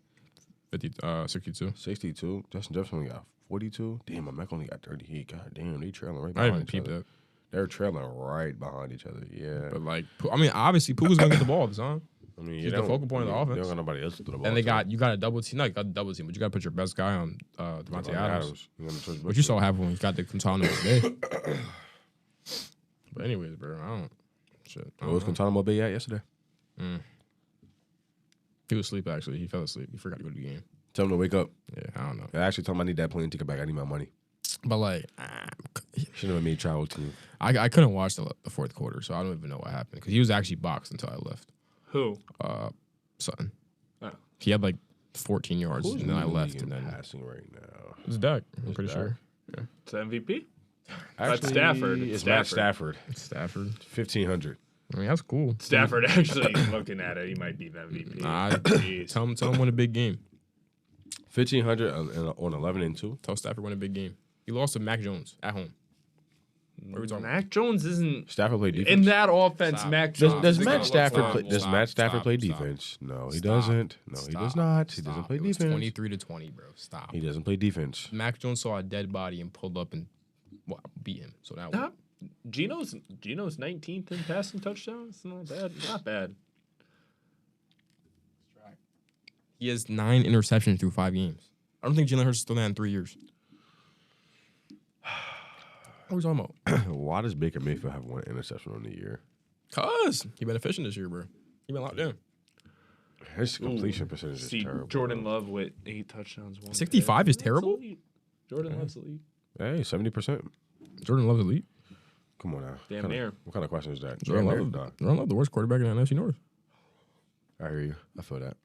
got? 62. 62. Justin Jefferson only got 42. Damn, my Mac only got 38. God damn, they trailing right I behind even each peeped other. that. They're trailing right behind each other. Yeah. But like, I mean, obviously Puka's gonna get the ball all the time. I mean, he's the focal point of the They offense. don't got nobody else to the ball. And you got a double team. No, you got a double team, but you got to put your best guy on Devontae Adams. You wanna touch But you saw happen when he got the Quintana today. But anyways, bro, I don't. Shit. I What was don't know. Quintana Bay at yesterday? He was asleep actually. He fell asleep. He forgot to go to the game. Tell him to wake up. Yeah, I don't know. I actually told him I need that plane ticket back. I need my money. But like, Should have made travel team. I couldn't watch the 4th quarter, so I don't even know what happened because he was actually boxed until I left. Who? Sutton. Oh. He had like 14 yards, Who's and then I left, leading and then passing right now. it's Dak. I'm It's pretty Dak. sure. It's MVP? Actually, Stafford. It's It's Matt Stafford. Stafford. It's Stafford. 1,500. I mean, that's cool. Stafford actually looking at it, he might be the MVP. Nah, Jeez. tell him win a big game. 1,500 on 11-2. Tell Stafford win a big game. He lost to Mac Jones at home. What are we talking about? Mac Jones isn't Stafford played defense. in that offense. Stop. Mac Does, Jones. does is Matt gonna Stafford look play? horrible. Does Matt Stafford play stop. defense? No, he Stop. doesn't. No, he does not. He doesn't play It was defense. 23-20, bro. Stop. He doesn't play defense. Mac Jones saw a dead body and pulled up and beat him. So that Not- Geno's 19th in passing touchdowns. Not bad. Not bad. he has 9 interceptions through 5 games. I don't think Jalen Hurts is still that in 3 years. What are we talking about? Why does Baker Mayfield have 1 interception on the year? Cause he been efficient this year, bro. He been locked in. His completion percentage is See, terrible. Jordan Love with 8 touchdowns. 65 is That's terrible? elite. Jordan Love's elite. Hey, 70%. Jordan Love's elite. Come on now. Damn near. What kind of question is that? Jordan Damn Love, near? Nah, Jordan Love, the worst quarterback in the NFC North. I hear you. I feel that.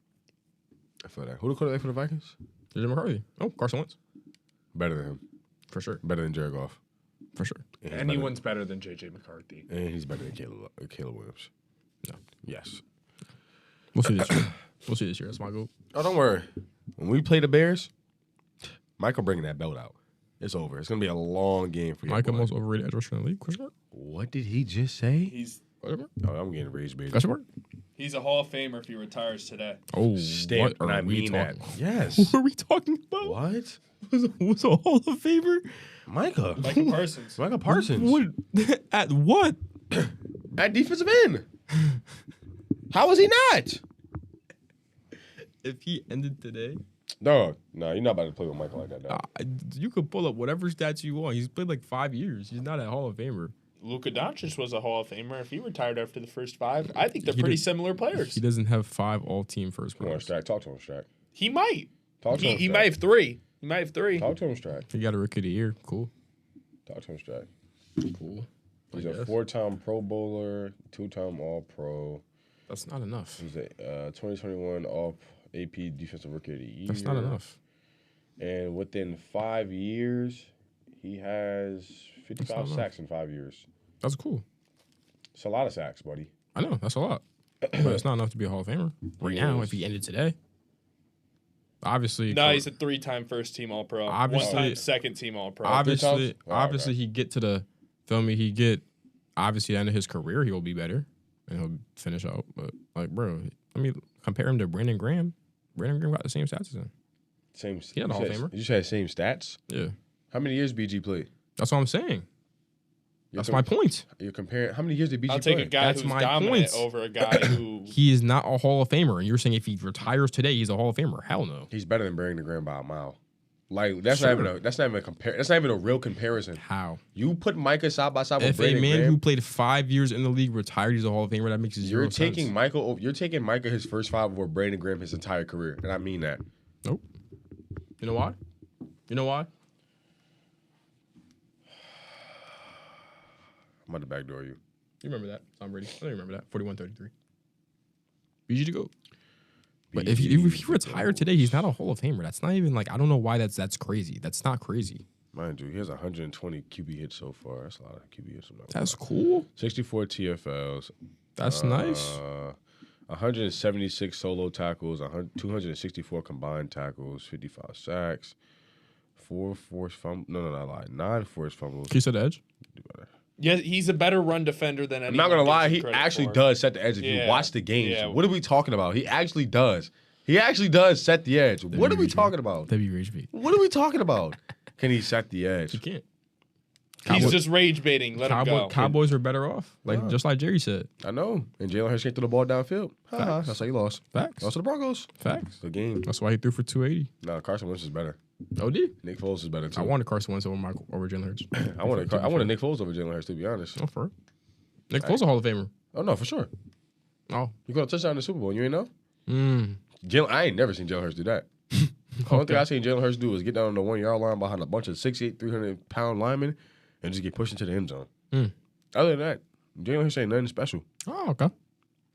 Who the quarterback for the Vikings? JJ McCarthy. Oh, Carson Wentz. Better than him. For sure. Better than Jared Goff. For sure. And he's Anyone's better than J.J. McCarthy. better, and he's better than Caleb Williams. No. Yes. We'll see this year. We'll see this year. That's my goal. Oh, don't worry. When we play the Bears, Michael bringing that belt out. It's over. It's gonna be a long game for you. Micah most overrated edge rusher in the league? Question mark? What did he just say? He's Question Oh, I'm getting rage bait. mark? a Hall of Famer if he retires today. Oh, Stamp, what and are I we mean that. talking? Yes. What are we talking about? What? Was a Hall of Famer? Micah. Michael Parsons. Micah Parsons. What? At what? At defensive end. How is he not? If he ended today, No, you're not about to play with Michael like that. Dog. you could pull up whatever stats you want. He's played like 5 years. He's not a Hall of Famer. Luka Doncic was a Hall of Famer. If he retired after the first 5, I think they're He pretty did- similar players. He doesn't have 5 all-team first Come on, rounds. Strack. Talk to him, Strack. He might. Talk to him, He Strack. might have 3. He might have 3. Talk to him, Strack. He got a rookie of the year. Cool. Talk to him, Strack. Cool. He's I a guess. 4-time Pro Bowler, 2-time All-Pro. That's not enough. He's a 2021 All-AP Defensive Rookie of the Year. That's not enough. And within 5 years, He has 55 sacks in 5 years. That's cool. It's a lot of sacks, buddy. I know that's a lot, but it's not enough to be a Hall of Famer right now. If he ended today, obviously, No, he's a 3-time first-team All-Pro. Obviously- 1-time second-team All-Pro. obviously, Oh, obviously, he get to the feel me. He get obviously the end of his career, he will be better and he'll finish out. But like, bro, let me compare him to Brandon Graham. Brandon Graham got the same stats as him. Same. He had a Hall of Famer. You just had same stats. Yeah, How many years BG played? that's what I'm saying. That's com- my point. You're comparing. How many years did BG I'll play? take a guy That's who's my dominant point. over a guy who... He is not a Hall of Famer, and you're saying if he retires today, he's a Hall of Famer. Hell no. He's better than Brandon Graham by a mile. Like that's Sure. not even a that's not even a compare. That's not even a real comparison. How? You put Micah side by side with If a Brandon man Graham. who played 5 years in the league retired, he's a Hall of Famer. That makes zero You're taking sense. Michael. You're taking Micah his first 5 over Brandon Graham his entire career, and I mean that. Nope. You know why? You know why? I'm about to backdoor you. You remember that? Tom Brady. I don't remember that. 41-33. BG to go. But if he retired today, he's not a Hall of Famer. That's not even like, I don't know why that's crazy. That's not crazy. Mind you, he has 120 QB hits so far. That's a lot of QB hits. That's cool. 64 TFLs. That's nice. 176 solo tackles. 264 combined tackles. 55 sacks. 4 forced fumbles. No, not lie. 9 forced fumbles. Can you set the edge? Do better. Yeah, he's a better run defender than I'm anyone not gonna lie, gives he him credit actually for. does set the edge. If you Yeah. watch the games, Yeah. what are we talking about? He actually does. He actually does set the edge. What are we talking about? WHB. What are we talking about? Can he set the edge? You can't. He's just rage baiting. Let him go. Cowboys are better off. Just like Jerry said. I know. And Jalen Hurts can't throw the ball downfield. Facts. That's how he lost. Facts. Lost to the Broncos. Facts. Good game. That's why he threw for 280. No, Carson Wentz is better. OD. Nick Foles is better too. I wanted Carson Wentz over Jalen Hurts. I wanted Nick Foles over Jalen Hurts, to be honest. Oh, for real? Nick Foles a Hall of Famer. Oh no, for sure. Oh. You got a touchdown in the Super Bowl. You ain't know? Mm. I ain't never seen Jalen Hurts do that. The only thing I seen Jalen Hurts do was get down on the 1 yard line behind a bunch of 6'8", 300-pound linemen and just get pushed into the end zone. Other than that, Jalen Hurts ain't nothing special. Oh, okay.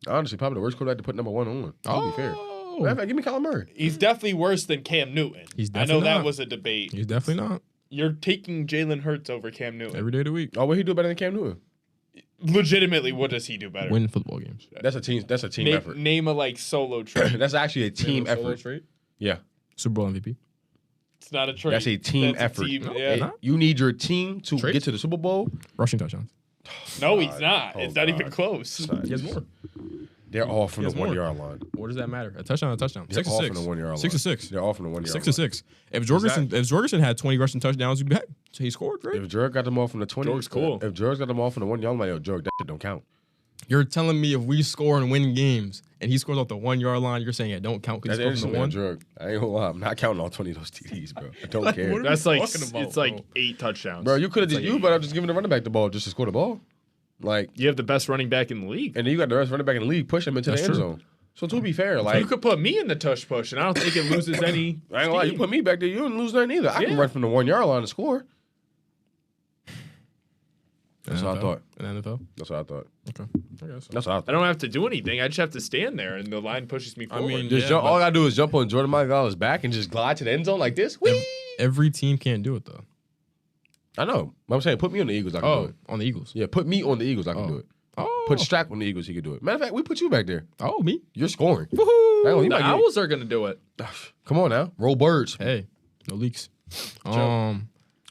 Honestly, probably the worst quarterback to put number 1 on. To be fair. Oh. Matter of fact, give me Kyler Murray. He's definitely worse than Cam Newton. He's I know definitely that not. was a debate. He's definitely not. You're taking Jalen Hurts over Cam Newton. Every day of the week. Oh, what he do better than Cam Newton? Legitimately, what does he do better? Win football games. That's a team effort. Name a like solo trait. That's actually a team effort. Yeah. Super Bowl MVP. It's not a trait. That's a team That's a effort. team, No, yeah. not. You need your team to Traits? get to the Super Bowl. Rushing touchdowns. No, he's not. Oh, it's not even God. close. He has more. They're all from He the has more. 1 yard line. What does that matter? A touchdown, a touchdown. They're 6 all to from 6. the 1 yard line. 6 to 6. They're all from the 1 yard 6 line. to 6. If Jorgensen had 20 rushing touchdowns, he'd be back. So he scored, right? If Jorg got them all from the 20, Jorg's cool. If Jorg's got them all from the 1 yard line, yo, Jorg, that shit don't count. You're telling me if we score and win games and he scores off the 1 yard line, you're saying it don't count because That's he scored interesting, from the man, 1? Jorg. I ain't gonna lie, I'm not counting all 20 of those TDs, bro. I don't care. what are That's we like talking about, it's like bro? 8 touchdowns. Bro, you could have It's just like you better just giving the running back the ball just to score the ball. Like, You have the best running back in the league. and then you got the rest running back in the league, push him into That's the end true. zone. So to be fair, like, You could put me in the tush push, and I don't think it loses any. I ain't gonna lie, you steam. put me back there, you didn't lose nothing either. I can Yeah. run from the 1 yard line to score. That's what I NFL? thought. In NFL? That's what I thought. Okay. I guess so. That's what I I thought. don't have to do anything. I just have to stand there, and the line pushes me forward. mean, Just Yeah, jump, but- all I gotta do is jump on Jordan Maguire's back and just glide to the end zone like this. Whee! Every team can't do it, though. I know. But I'm saying, put me on the Eagles, I can do Oh, it. on the Eagles. Yeah, put me on the Eagles, I can Oh. do it. Oh. Put Strack on the Eagles, he could do it. Matter of fact, we put you back there. Oh, me? You're scoring. Woohoo! Hang on, he the might get- Owls are going to do it. Come on now. Roll birds. Hey, no leaks. I'll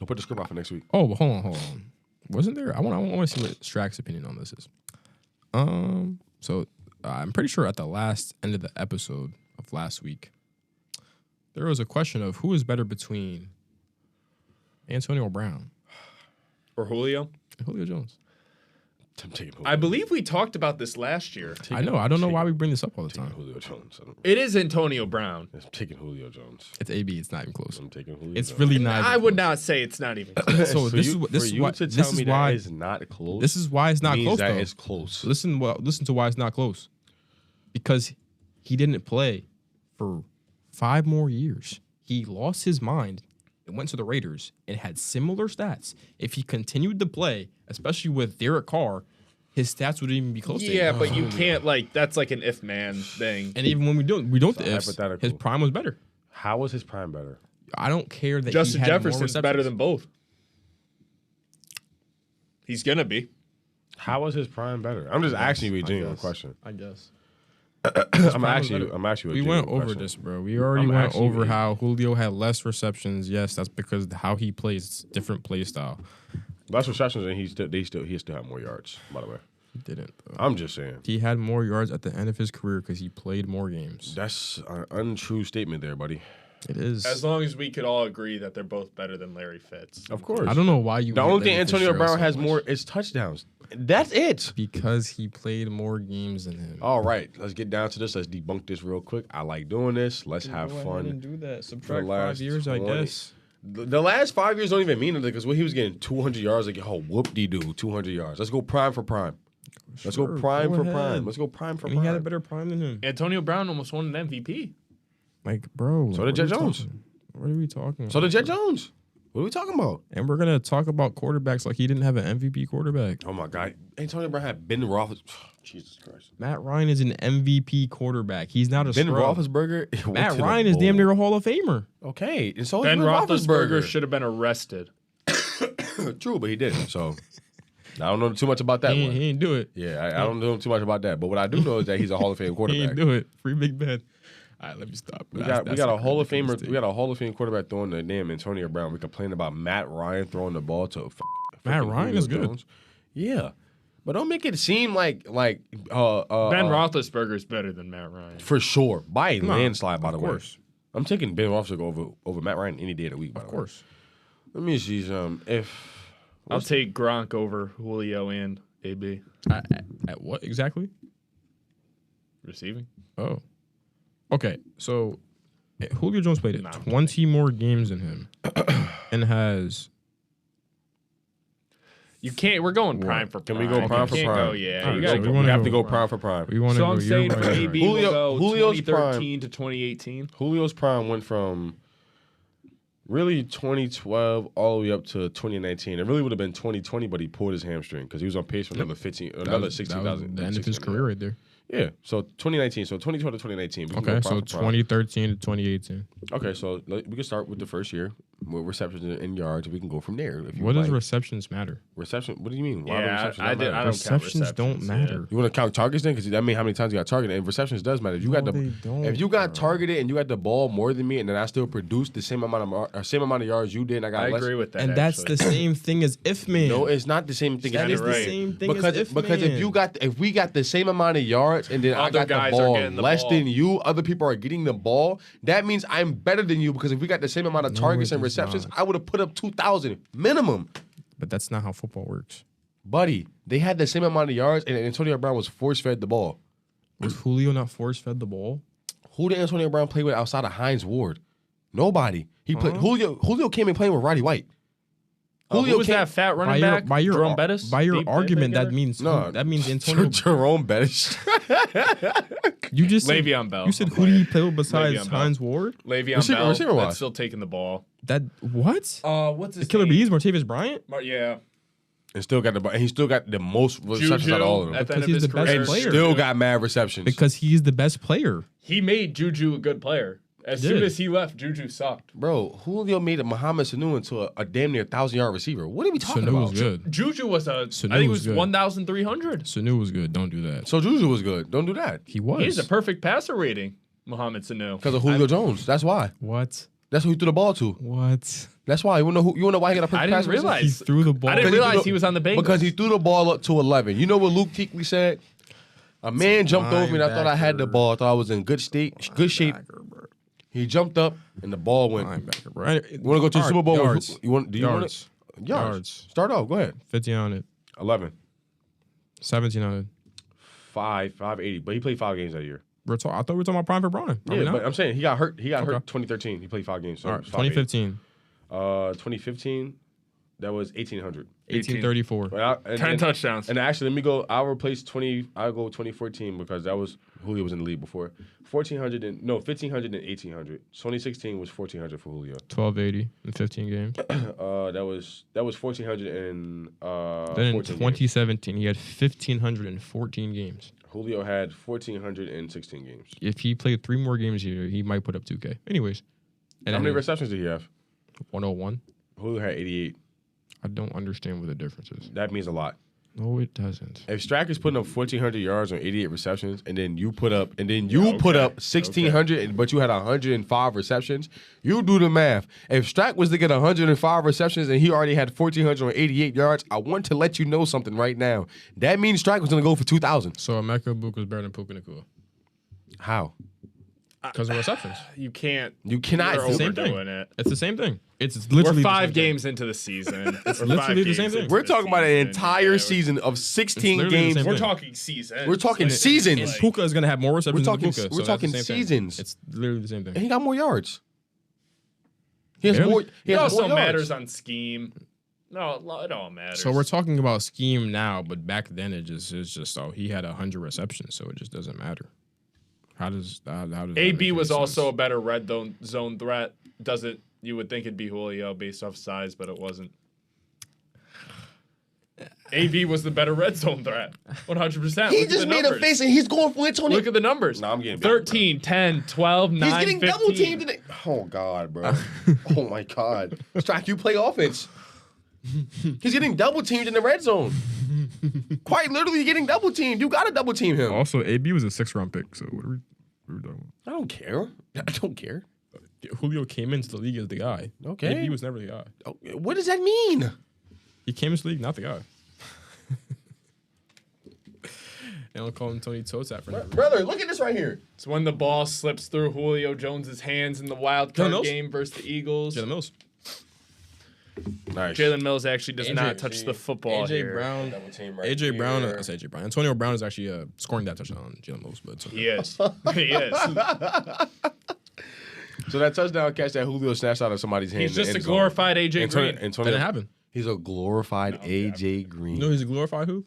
put the script out for next week. Oh, hold on. Wasn't there? I want to see what Strack's opinion on this is. So I'm pretty sure at the last end of the episode of last week, there was a question of who is better between Antonio Brown Or Julio. and Julio Jones. I'm taking Julio. I believe we talked about this last year. I know. I don't know why we bring this up all the taking time. Julio Jones. It is Antonio Brown. I'm taking Julio Jones. It's AB. It's not even close. I'm taking Julio It's Jones. really not. I even would close. not say it's not even close. So For this you, is what this for is you why to this tell is me why that it's not close. this is why it's not means close that though. it's close. Listen to why it's not close. Because he didn't play for 5 more years. He lost his mind and went to the Raiders and had similar stats. If he continued to play, especially with Derek Carr, his stats wouldn't even be close to Yeah, him. but you can't that's like an if man thing. And even when we don't It's the ifs, hypothetical. his prime was better. How was his prime better? I don't care that Justin he had more Jefferson's receptions. better than both. He's gonna be. How was his prime better? I'm just asking you a genuine guess. question. I guess. I'm asking you. I'm asking you. We went over this, bro. We already I'm went actually over reading. how Julio had less receptions. Yes, that's because how he plays, it's different play style. Less receptions, and he still had more yards. By the way, He didn't, though. I'm just saying. He had more yards at the end of his career because he played more games. That's an untrue statement there, buddy. It is. As long as we could all agree that they're both better than Larry Fitz. Of course. I don't know why you. The hate only thing Larry Antonio Fitzgerald Brown so has much. more is touchdowns. That's it. Because he played more games than him. All right, let's get down to this. Let's debunk this real quick. I like doing this. Let's have fun. do that. For Subtract the last 5 years, I 20. guess. The last 5 years don't even mean anything because when he was getting 200 yards, like, oh, whoop-de-doo, 200 yards. Let's go prime for prime. Let's go Sure, prime go for ahead. prime. Let's go prime for And prime. he had a better prime than him. Antonio Brown almost won an MVP. Like, bro. So did what are Jet we Jones. talking- What are we talking about? So did Jet Jones. What are we talking about? And we're going to talk about quarterbacks like he didn't have an MVP quarterback. Oh, my God. Antonio Brown had Ben Roethlisberger. Jesus Christ. Matt Ryan is an MVP quarterback. He's not a Ben scrub. Roethlisberger. went Matt to the Ryan is damn bowl. near a Hall of Famer. Okay. And so is Ben Roethlisberger Roethlisberger. should have been arrested. True, but he didn't. So I don't know too much about that He one. ain't do it. Yeah, I don't know too much about that. But what I do know is that he's a Hall of Fame He quarterback. ain't do it. Free Big Ben. All right, let me stop. We got a Hall of Famer. We got a Hall of Fame quarterback throwing the damn Antonio Brown. We complain about Matt Ryan throwing the ball to Matt freaking Ryan Julio is good. Jones. Yeah, but don't make it seem like Ben Roethlisberger is better than Matt Ryan. for sure by a landslide. By the of way, course. I'm taking Ben Roethlisberger over Matt Ryan any day of the week. By Of the way. course. Let me see some. If I'll take Gronk over Julio and AB. At what exactly? Receiving. Oh. Okay, so Julio Jones played Nah, I'm 20 more games than him and has... You can't. We're going prime for Can prime. we go prime You for can't prime? Go, yeah, All you right, gotta so go. we wanna we have go to go prime. prime for prime. We want to So go I'm year saying by for year. AB, Julio- we'll go Julio's 2013 to 2018. Julio's prime went from really 2012 all the way up to 2019. It really would have been 2020, but he pulled his hamstring because he was on pace for another 16,000. The end of his career right there. Yeah, so 2019. So 2012 to 2019. We can Okay, go so prime for prime. 2013 to 2018. Okay, so we can start with the first year with receptions and yards. We can go from there. If you What does like. receptions matter? Reception? What do you mean? Why do Yeah, receptions I not did. matter? I don't count Receptions don't receptions, matter. You want to count targets then? Because that means how many times you got targeted. And receptions does matter. If you got No, the they don't, if you got bro. targeted and you got the ball more than me, and then I still produced the same amount of yards you did, and I got I less. agree with that. And that's actually. the same thing as if man. No, it's not the same thing. That as is the right. same thing because as if because man. if we got the same amount of yards and then I Other got the guys are ball getting the less ball. than you, other people are getting the ball. That means I'm better than you because if we got the same amount of No, targets it and does receptions, not. I would have put up 2,000 minimum. But that's not how football works. Buddy, they had the same amount of yards, and Antonio Brown was force fed the ball. Was Julio not force fed the ball? Who did Antonio Brown play with outside of Hines Ward? Nobody. He played Julio came in playing with Roddy White. Who was came- that fat running back? Jerome Bettis? By your Deep argument, playmaker? that means No. that means Antonio. Jerome Bettis. You just said, Le'Veon Bell. You said who did he play with besides Le'Veon Bell. Hines Ward? Le'Veon Receiver- Bell. receiver-wise. That's still taking the ball. That what? What's his The Killer name? Bees, Martavis Bryant, Yeah. and still got the and he still got the most receptions out of all of them. at the Because end of he's his the best career. And player. still got mad receptions. because he's the best player. He made Juju a good player. As He soon did. as he left, Juju sucked. Bro, Julio made Muhammad Sanu into a damn near 1,000-yard receiver. What are we talking Sanu about? was good. Juju was Sanu I think it was was good. 1,300. Sanu was good. Don't do that. So Juju was good. Don't do that. He was. He's a perfect passer rating, Mohamed Sanu. Because of Julio Jones. That's why. What? That's who he threw the ball to. What? That's why. You wanna know why he got a perfect I didn't passer receiver? realize. He threw the ball. I didn't Because realize threw he was on the Bengals. Because he threw the ball up to 11. You know what Luke Kuechly said? A man jumped over me and I thought I had the ball. I thought I was in good shape. Linebacker, bro. He jumped up and the ball went. Linebacker, bro. You You want to go to the Super Bowl? Yards. You want? Do you want Yards. it? Yards. Yards. Start off. Go ahead. 50 on it. 11. 17 on it. 580. But he played 5 games that year. I thought we were talking about Prime for Brian. Are we Yeah, not? but I'm saying he got hurt. He got Okay. hurt 2013. He played 5 games. So All right, it's 580. 2015. 2015, that was 1,800. 1834. But 10 touchdowns. And actually, let me go. I'll replace 20. I'll go 2014 because that was Julio was in the league before. 1,400 and no 1,500 and 1,800. 2016 was 1,400 for Julio. 1280 in 15 games. That was 1,400 and Then in 14 games. 2017, he had 1,514 games. Julio had 1,416 games. If he played 3 more games here, he might put up 2K. Anyways. And How many then receptions did he have? 101. Julio had 88. I don't understand what the difference is. That means a lot. No, it doesn't. If Strack is putting up 1,400 yards on 88 receptions, and then you put up 1,600, but you had 105 receptions, you do the math. If Strack was to get 105 receptions and he already had 1,400 on 88 yards, I want to let you know something right now. That means Strack was going to go for 2,000. So Emeka Egbuka was better than Puka Nacua. How? Because of receptions. You can't. You cannot. You're It's the same overdoing thing. it. It's the same thing. It's literally We're the 5 same games into the season. It's literally the same thing. We're talking about an entire season of 16 literally the games. same We're thing. talking season. We're talking seasons. And Puka is going to have more receptions We're talking- than Puka. we're so that's talking the same thing. seasons. It's literally the same And thing. he got more yards. He has Barely. more. He It has also more yards. matters on scheme. No, it all matters. So we're talking about scheme now, but back then it's just he had 100 receptions, so it just doesn't matter. How does that AB make was any also a sense? better red zone threat. You would think it'd be Julio based off size, but it wasn't. AB was the better red zone threat. 100%. He Look at just the made a numbers. face and he's going for it, Tony. Look at the numbers. Nah, I'm getting 13, 10, 12, 9, He's getting 15. double teamed today. Oh God, bro. Oh my God. Strack, you play offense. He's getting double teamed in the red zone. Quite literally getting double teamed. You gotta double team him. Also, AB was a 6th-round pick, so what are we talking about? I don't care. I don't care. Julio came into the league as the guy. Okay. AB was never the guy. Oh, what does that mean? He came into the league, not the guy. They don't call him Tony Totat for nothing. Brother, look at this right here. It's when the ball slips through Julio Jones's hands in the wild card Mills? game versus the Eagles. Jalen Mills. Nice. Jalen Mills actually does AJ not touch the football AJ here. Brown. Double team right AJ Brown. here. That's AJ Brown. Antonio Brown is actually scoring that touchdown on Jalen Mills, but it's okay. He is. He is. So that touchdown catch that Julio snatched out of somebody's hand. He's in the just a end zone. glorified AJ Green. Antonio, Didn't happen. He's a glorified AJ Green. You know he's a glorified who?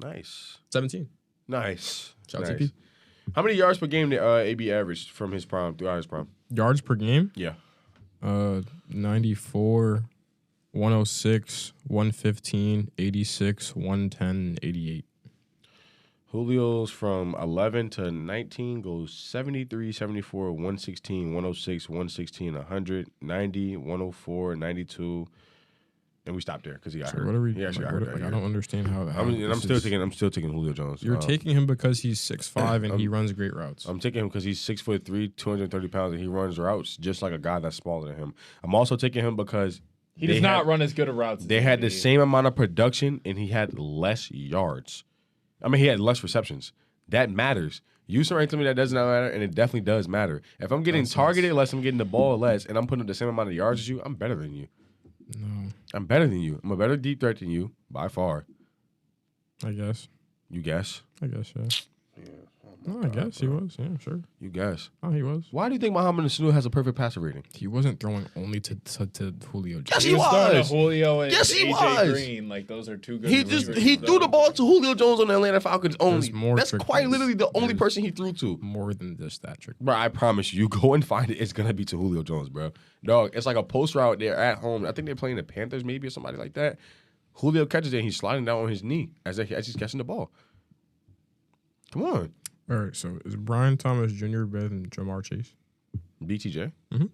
Nice. 17. Nice. Shout out Nice. TP. How many yards per game did AB average from his prime throughout his prime? Yards per game? Yeah. 94, 106, 115, 86, 110, 88. Julio's from 11 to 19 goes 73, 74, 116, 106, 116, 100, 90, 104, 92. And we stopped there because he got So hurt. what are we? He actually like, got what- hurt. like, that I year. don't understand how. I'm still taking Julio Jones. You're taking him because he's 6'5" and he runs great routes. I'm taking him because he's 6'3", 230 pounds, and he runs routes just like a guy that's smaller than him. I'm also taking him because He does not run as good a routes. as they had the AB. same amount of production and he had less yards. I mean, he had less receptions. That matters. You saying to me that does not matter, and it definitely does matter. If I'm getting targeted less, I'm getting the ball less, and I'm putting up the same amount of yards as you, I'm better than you. No, I'm better than you. I'm a better deep threat than you by far. I guess. You guess. Yeah. No, I guess he was. Yeah, sure. You guess. Oh, he was. Why do you think Muhammad Sanu has a perfect passer rating? He wasn't throwing only to Julio. Yes, He he was throwing to was. Julio and Yes, he AJ was. Green. Like those are two good. He receivers. threw the ball to Julio Jones on the Atlanta Falcons only. There's more That's trick quite plays. literally the only There's- person he threw to. More than just that trick. Bro, I promise you, go and find it. It's gonna be to Julio Jones, bro. Dog, it's like a post route. They're at home. I think they're playing the Panthers, maybe, or somebody like that. Julio catches it. And he's sliding down on his knee as he's catching the ball. Come on, All right, so is Brian Thomas Jr. better than Jamar Chase? BTJ. Mhm.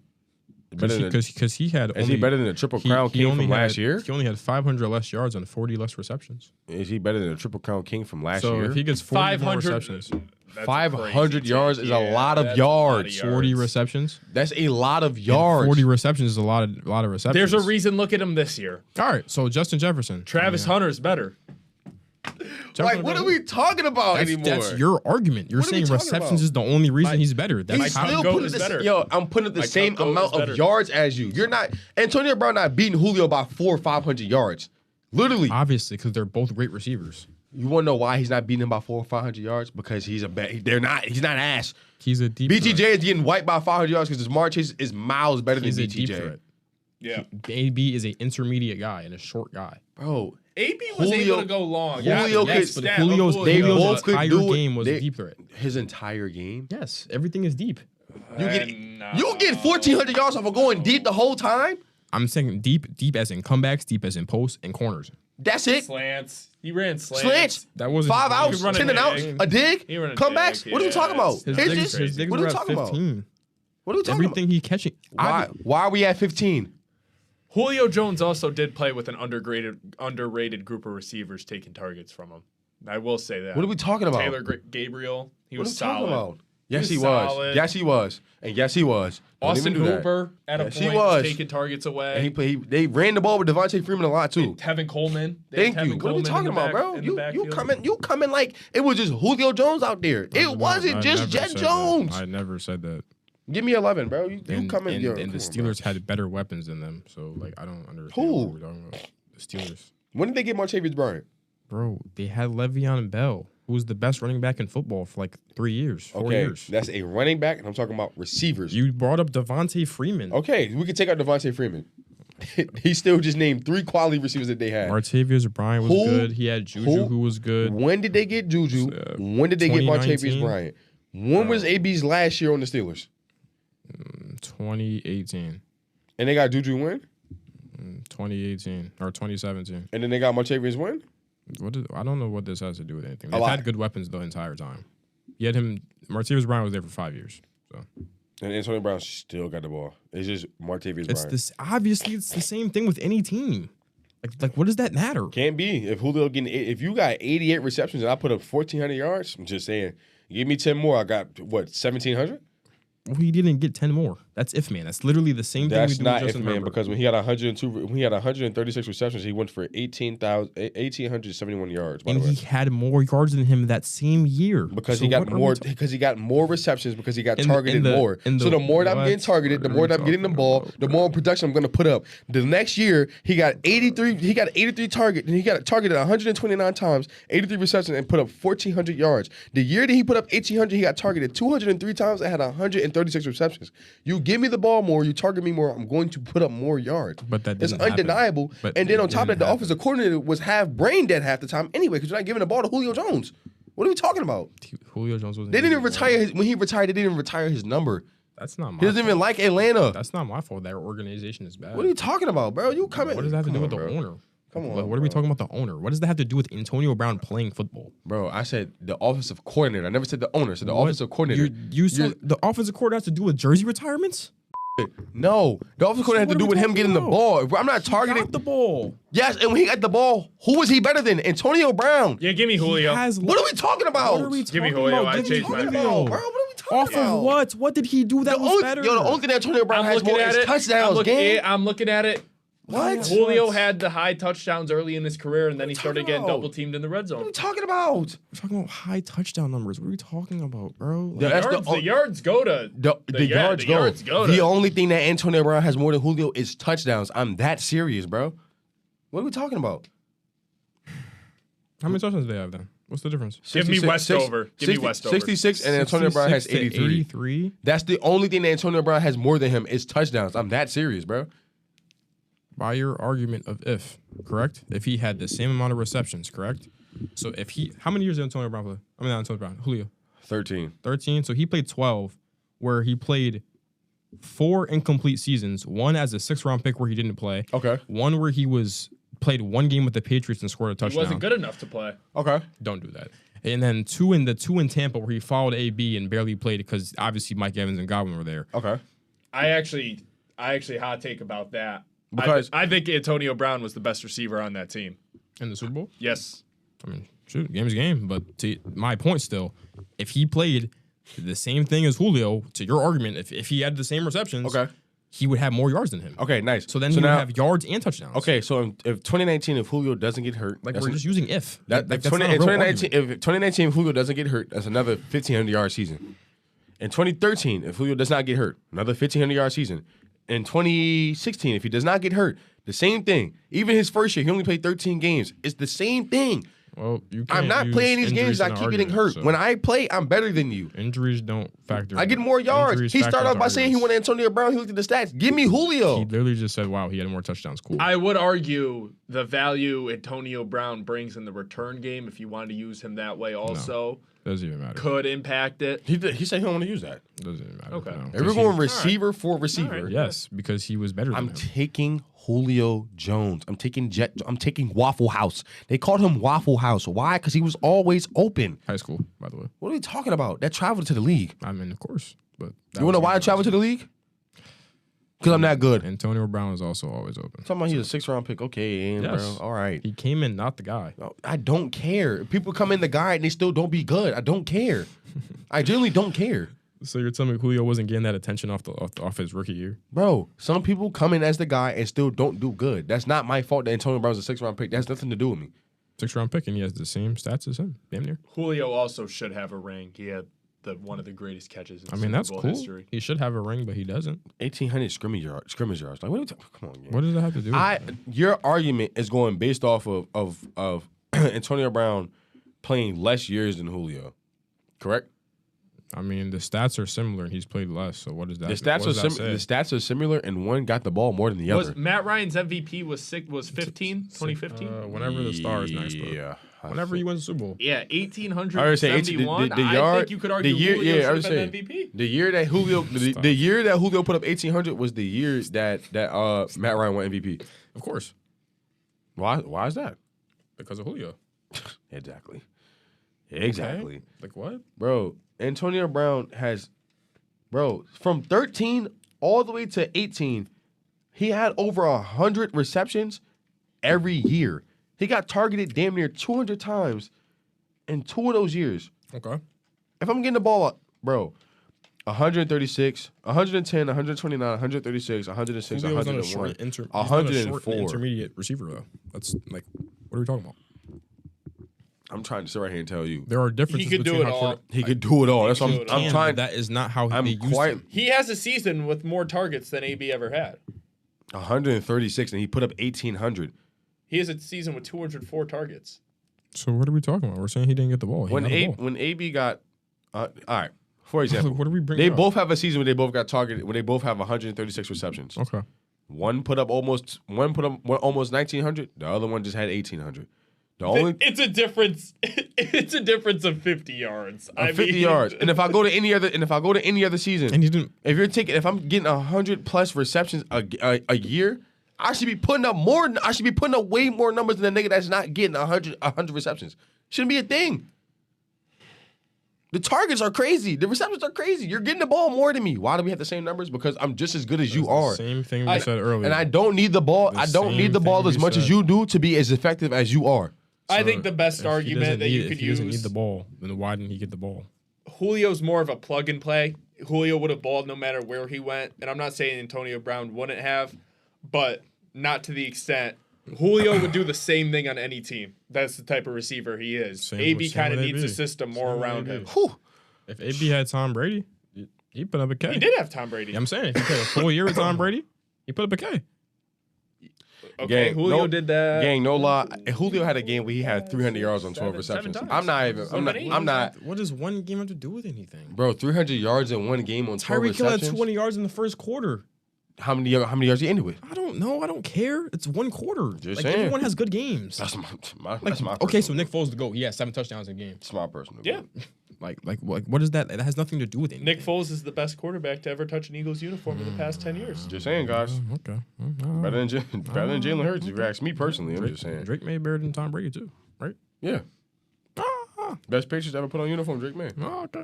Better than, Because he had. is he better than the Triple Crown King from last year? He only had 500 less yards on 40 less receptions. Is he better than the Triple Crown King from last So year? if he gets 40 more 500 receptions, That's a 500 crazy yards take. is a lot of that's yards. 40 receptions, That's a lot of yards. 40 receptions is a lot of receptions. There's a reason. Look at him this year. All right, so Justin Jefferson, Travis Hunter's better. Like, what are we talking about anymore? That's your argument. You're What are we saying talking receptions about? is the only reason he's better. That's He's how. still Goat putting is the better. yo. I'm putting up the My same Goat is amount of better. yards as you. You're not Antonio Brown not beating Julio by 400 or 500 yards. Literally, Obviously, because they're both great receivers. you want to know why he's not beating him by 400 or 500 yards? Because he's a bad. They're not. He's not ass. He's a deep. BTJ threat. is getting wiped by 500 yards because his March is miles better He's than a deep BTJ. threat. Yeah. AB is an intermediate guy and a short guy. Bro, AB was Julio- able to go long. Julio Yeah, could- yes, but stat, Julio's, of they Julio. Julio's both could entire do it. game was They- a deep threat. his entire game. Yes, everything is deep. You get No. you get 1,400 yards off of going deep the whole time. I'm saying deep as in comebacks, deep as in posts and corners. That's it. Slants. He ran slants. Slants. That wasn't 5 outs, could run a 10 and outs, dig. a dig, He ran a comebacks. dig, What are we yeah, talking about? His Hinges? digs What are were we at talking about? 15. What are we talking Everything he catching. about? Why are we at 15? Julio Jones also did play with an underrated group of receivers taking targets from him. I will say that. What are we talking about? Taylor Gabriel, he What are was we talking solid. about? Yes, he was. solid. Yes, he was. And yes, he was. Don't Austin even do that. Hooper at a Yes, he point was. taking targets away. And they ran the ball with Devontae Freeman a lot too. Tevin Coleman. They had Thank you. Tevin What are we Coleman talking in the about, bro? in the You coming like it was just Julio Jones out there. It wasn't I just never Jet said Jones. that. I never said that. Give me 11, bro. You And, coming? and, Yo, and come the on, Steelers had better weapons than them. So like I don't understand Who? what we're talking about. The Steelers. bro. When did they get Martavis Bryant? Bro, they had Le'Veon Bell, who was the best running back in football for like 4 years. That's a running back, and I'm talking about receivers. You brought up Devontae Freeman. Okay, we can take out Devontae Freeman. He still just named 3 quality receivers that they had. Martavius Bryant was Who- good. He had Juju, who was good. When did they get Juju? When did they get Martavis 2019? Bryant? When was AB's last year on the Steelers? 2018, And they got Juju when? 2018 or 2017. And then they got Martavis when? I don't know what this has to do with anything. A They've lot. had good weapons the entire time. You had him. Martavius Bryant was there for 5 years. So And Antonio Brown still got the ball. It's just Martavis it's Bryant. this. Obviously, it's the same thing with any team. Like what does that matter? Can't be. If Julio if you got 88 receptions and I put up 1,400 yards, I'm just saying, give me 10 more. I got, what, 1,700? Well, he didn't get 10 more. That's if man. That's literally the same That's thing we do not with if Justin man Herbert. because when he had 136 receptions, he went for 1,871 yards. By And the way, he had more yards than him that same year because So he got what are we more ta- because he got more receptions because he got In the- targeted more. in So the more that I'm what? getting targeted, the What are more we that I'm getting the talking ball, about, the more production I'm going to put up. The next year he got 83. He got 83 target and he got targeted 129 times, 83 receptions, and put up 1,400 yards. The year that he put up 1,800, he got targeted 203 times and had 136 receptions. You give me the ball more, you target me more, I'm going to put up more yards. But that it's didn't happen. undeniable. But And then it on top of that, didn't the happen. offensive coordinator was half brain dead half the time anyway because you're not giving the ball to Julio Jones. What are we talking about? Julio Jones wasn't. They didn't even getting the ball. retire when he retired. They didn't even retire his number. That's not my. He doesn't fault. even like Atlanta. That's not my fault. Their organization is bad. What are you talking about, bro? You coming? What does that have to Come do on, with the bro. owner? Come on, Like, what are we bro. talking about the owner? What does that have to do with Antonio Brown playing football? Bro, I said the offensive coordinator. I never said the owner. I said the What? offensive coordinator. You said the offensive coordinator has to do with jersey retirements? No, the offensive coordinator had to what do are we with him talking getting the about? ball. I'm not targeting. Got the ball. Yes, and when he got the ball, who was he better than? Antonio Brown. Yeah, give me Julio. He has. What are we talking about? What are we Give me talking Julio. about? I Give me changed my Julio. Bro, what are we talking Off about? of what? What did he do that was better? The only thing that Antonio Brown I'm has looking more at is it. touchdowns. I'm looking at it. What? Julio had the high touchdowns early in his career, and then he started getting about? double teamed in the red What are zone. we talking about? We're talking about high touchdown numbers. What are we talking about, bro? Yeah, that's The yards go to The yards go. to. The only thing that Antonio Brown has more than Julio is touchdowns. I'm that serious, bro. What are we talking about? How many touchdowns do they have then? What's the difference? Give me 66 Westover. Give me Westover. 66, and Antonio Brown has 66 to 83. 83? That's the only thing that Antonio Brown has more than him is touchdowns. I'm that serious, bro. By your argument of if, correct? If he had the same amount of receptions, correct? So if he, how many years did Antonio Brown play? I mean, not Antonio Brown, Julio. 13. 13. So he played 12, where he played 4 incomplete seasons. One as a 6th-round pick where he didn't play. Okay. One where he played 1 game with the Patriots and scored a He touchdown. wasn't good enough to play. Okay. Don't do that. And then 2 in Tampa where he followed AB and barely played because obviously Mike Evans and Godwin were there. Okay. I actually hot take about that. Because- I think Antonio Brown was the best receiver on that team. In the Super Bowl? Yes. I mean, shoot, game's game. But to my point still, if he played the same thing as Julio, to your argument, if he had the same receptions, Okay. he would have more yards than him. Okay, nice. So then he would now, have yards and touchdowns. Okay, so if 2019, if Julio doesn't get hurt, Like that's we're just using if. that, Like, if that's not a real 2019, argument. if 2019 if Julio doesn't get hurt, that's another 1,500-yard season. In 2013, if Julio does not get hurt, another 1,500-yard season. In 2016, if he does not get hurt, the same thing. Even his first year, he only played 13 games. It's the same thing. Well, you I'm can't not use playing these games. injuries I in an keep getting argument, hurt. so When I play, I'm better than you. injuries don't factor. I get more yards. Injuries He factor started off into by saying he arguments. wanted Antonio Brown. He looked at the stats. Give me Julio. He literally just said, "Wow, he had more touchdowns." Cool. I would argue the value Antonio Brown brings in the return game, if you want to use him that way also, Doesn't even matter. could impact it. He said he don't want to use that. Doesn't even matter. Okay. No. If we're going receiver for receiver, All right. Yes, because he was better than I'm him. taking Julio Jones. I'm taking Waffle House. They called him Waffle House. Why? Because he was always open. High school, by the way. What are we talking about? That traveled to the league. I mean, of course. But You want to know why I traveled to the league? Because I'm that good. Antonio Brown is also always open. Talking about he's a 6th round pick. Okay, Yes. bro. All right. He came in, not the guy. I don't care. People come in the guy and they still don't be good. I don't care. I genuinely don't care. So you're telling me Julio wasn't getting that attention off his rookie year? Bro, some people come in as the guy and still don't do good. That's not my fault that Antonio Brown's a 6th round pick. That has nothing to do with me. 6th round pick, and he has the same stats as him, damn near. Julio also should have a ring. He had one of the greatest catches in I mean, Super that's Bowl cool. history. He should have a ring, but he doesn't. 1,800 scrimmage yards. Like, what are we talking? Come on, man. What does that have to do with Your argument is going based off of Antonio Brown playing less years than Julio, correct? I mean, the stats are similar, and he's played less. So what does that? The stats are similar, and one got the ball more than the other. Was Matt Ryan's MVP was 15, 2015? Whenever the Stars next, bro. Yeah. Whenever he wins the Super Bowl. Yeah, I would say 1,871. the yard. I think you could argue Julio should have been MVP. The year that Julio put up 1,800 was the year that Matt Ryan won MVP. Of course, Why is that? because of Julio. Exactly. Okay. Like what? Bro, Antonio Brown has, from 13 all the way to 18, he had over 100 receptions every year. He got targeted damn near 200 times in 2 of those years. Okay. If I'm getting the ball up, 136, 110, 129, 136, 106, Julio was not a 101, short 104. intermediate receiver though. That's like, what are we talking about? I'm trying to sit right here and tell you. There are differences. He could do between it how all. He could do it all. That's what do it I'm all. trying. That is not how I'm they used quite him. He has a season with more targets than AB ever had. 136, and he put up 1,800. He has a season with 204 targets. So what are we talking about? We're saying he didn't get the ball. He got the ball. When AB got, all right. For example, What are we bringing they up? both have a season where they both got targeted. When they both have 136 receptions. Okay. One put up almost 1,900. The other one just had 1,800. The only It's a difference. It's a difference of 50 yards. 50 yards. And if I go to any other season, And he didn't. if I'm getting 100 plus receptions a year, I should be putting up more. I should be putting up way more numbers than a nigga that's not getting 100 receptions. Shouldn't be a thing. The targets are crazy. The receptions are crazy. You're getting the ball more than me. Why do we have the same numbers? Because I'm just as good as you are. Same thing we said earlier. And I don't need the ball. The I don't same need the ball thing as we much as said. you do to be as effective as you are. I think the best If he argument doesn't that need you it- could if he doesn't use. need the ball, then why didn't he get the ball? Julio's more of a plug and play. Julio would have balled no matter where he went. And I'm not saying Antonio Brown wouldn't have, but not to the extent. Julio would do the same thing on any team. That's the type of receiver he is. Same AB with kind of AB. needs a system more Same with around AB. him. Whew. If AB had Tom Brady, he put up a K. He did have Tom Brady. Yeah, I'm saying if he played a full year with Tom Brady, he put up a K. Okay, Gang, Julio no- did that. Gang, no lie. Julio had a game where he had 300 yards on 12 receptions. times. I'm not. What does one game have to do with anything? Bro, 300 yards in one game on 12 Tyreek Hill had receptions. 20 yards in the first quarter. How many yards he ended with? I don't know. I don't care. It's one quarter. Just like saying. everyone has good games. That's my Okay, so personal- Nick Foles to go. He has 7 touchdowns in a game. It's my personal. Yeah. Like what is that? That has nothing to do with anything. Nick Foles is the best quarterback to ever touch an Eagles uniform in the past 10 years. Just saying, guys. Okay. Better than Jalen Hurts. If you ask me personally, I'm just saying. Drake made better than Tom Brady too, right? Yeah. Best Patriots ever put on uniform, Drake May. Oh, okay.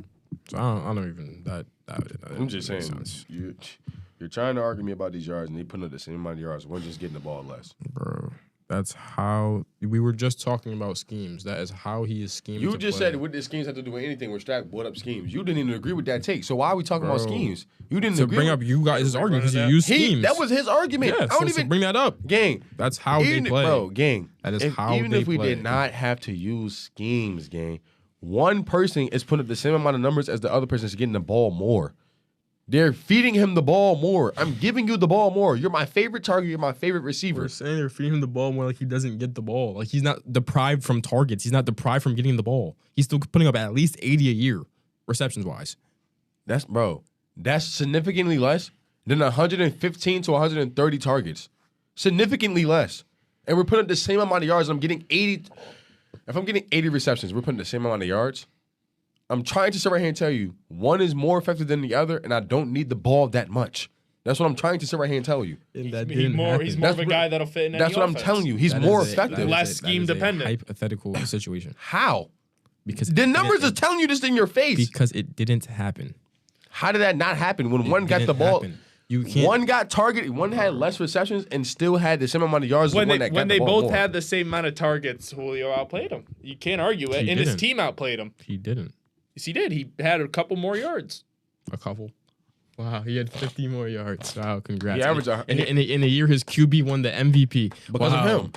So I don't even that I'm just makes saying. sense. You're trying to argue me about these yards, and they putting up the same amount of yards. One just getting the ball less. Bro. That's how we were just talking about schemes. That is how he is scheming. You to just play. said what the schemes have to do with anything where Stack brought up schemes. You didn't even agree with that take. So why are we talking about Bro. schemes? You didn't to agree. bring up you guys' argument because you use schemes. That was his argument. yeah. I don't so even bring that up. gang. That's how Even, they play. bro, gang. That is how even they if we play. did not have to use schemes, gang, one person is putting up the same amount of numbers as the other person is getting the ball more. They're feeding him the ball more. I'm giving you the ball more. You're my favorite target. You're my favorite receiver. We're saying they're feeding him the ball more like he doesn't get the ball. Like he's not deprived from targets. He's not deprived from getting the ball. He's still putting up at least 80 a year, receptions wise. That's significantly less than 115 to 130 targets. Significantly less. And we're putting up the same amount of yards. I'm getting 80. If I'm getting 80 receptions, we're putting the same amount of yards. I'm trying to sit right here and tell you, one is more effective than the other, and I don't need the ball that much. That's what I'm trying to sit right here and tell you. And that He's didn't more happen. of a That's guy that'll fit in any That's what I'm offense. telling you. He's That more is a- effective. that is Less a- scheme that is a dependent. hypothetical situation. How? Because The it numbers didn't- are telling you this in your face. because it didn't happen. How did that not happen when It one got the didn't ball? happen. You can't. One got targeted. One had less receptions and still had the same amount of yards. When as the one that got they the ball both more. had the same amount of targets, Julio outplayed him. You can't argue it. He And his didn't. team outplayed him. He didn't. Yes, he did. He had a couple more yards. A couple. Wow, he had 50 more yards. Wow, congrats. He averaged in the year his QB won the MVP. Because of him.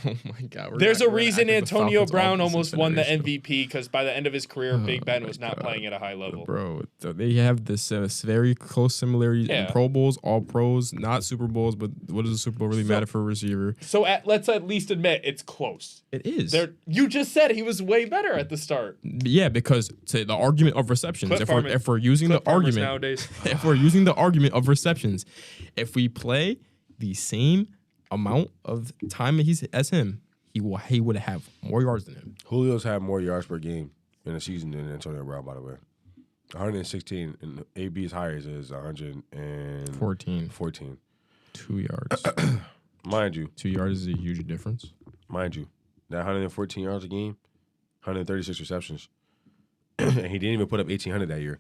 Oh my God. There's a reason Antonio Falcons Brown offense almost won the generation. MVP because by the end of his career, Big Ben my was not God. playing at a high level. Bro, so they have this very close similarities in Yeah. Pro Bowls, All Pros, not Super Bowls, but what does the Super Bowl really matter for a receiver? So let's at least admit it's close. It is. You just said he was way better at the start. Yeah, because to the argument of receptions, Clip farming. if we're using the Clip farmers argument nowadays. if we're using the argument of receptions, if we play the same amount of time as him, he would have more yards than him. Julio's had more yards per game in a season than Antonio Brown, by the way. 116, and AB's highest is 114. 14. 2 yards. Mind you, 2 yards is a huge difference. that 114 yards a game, 136 receptions. And he didn't even put up 1,800 that year.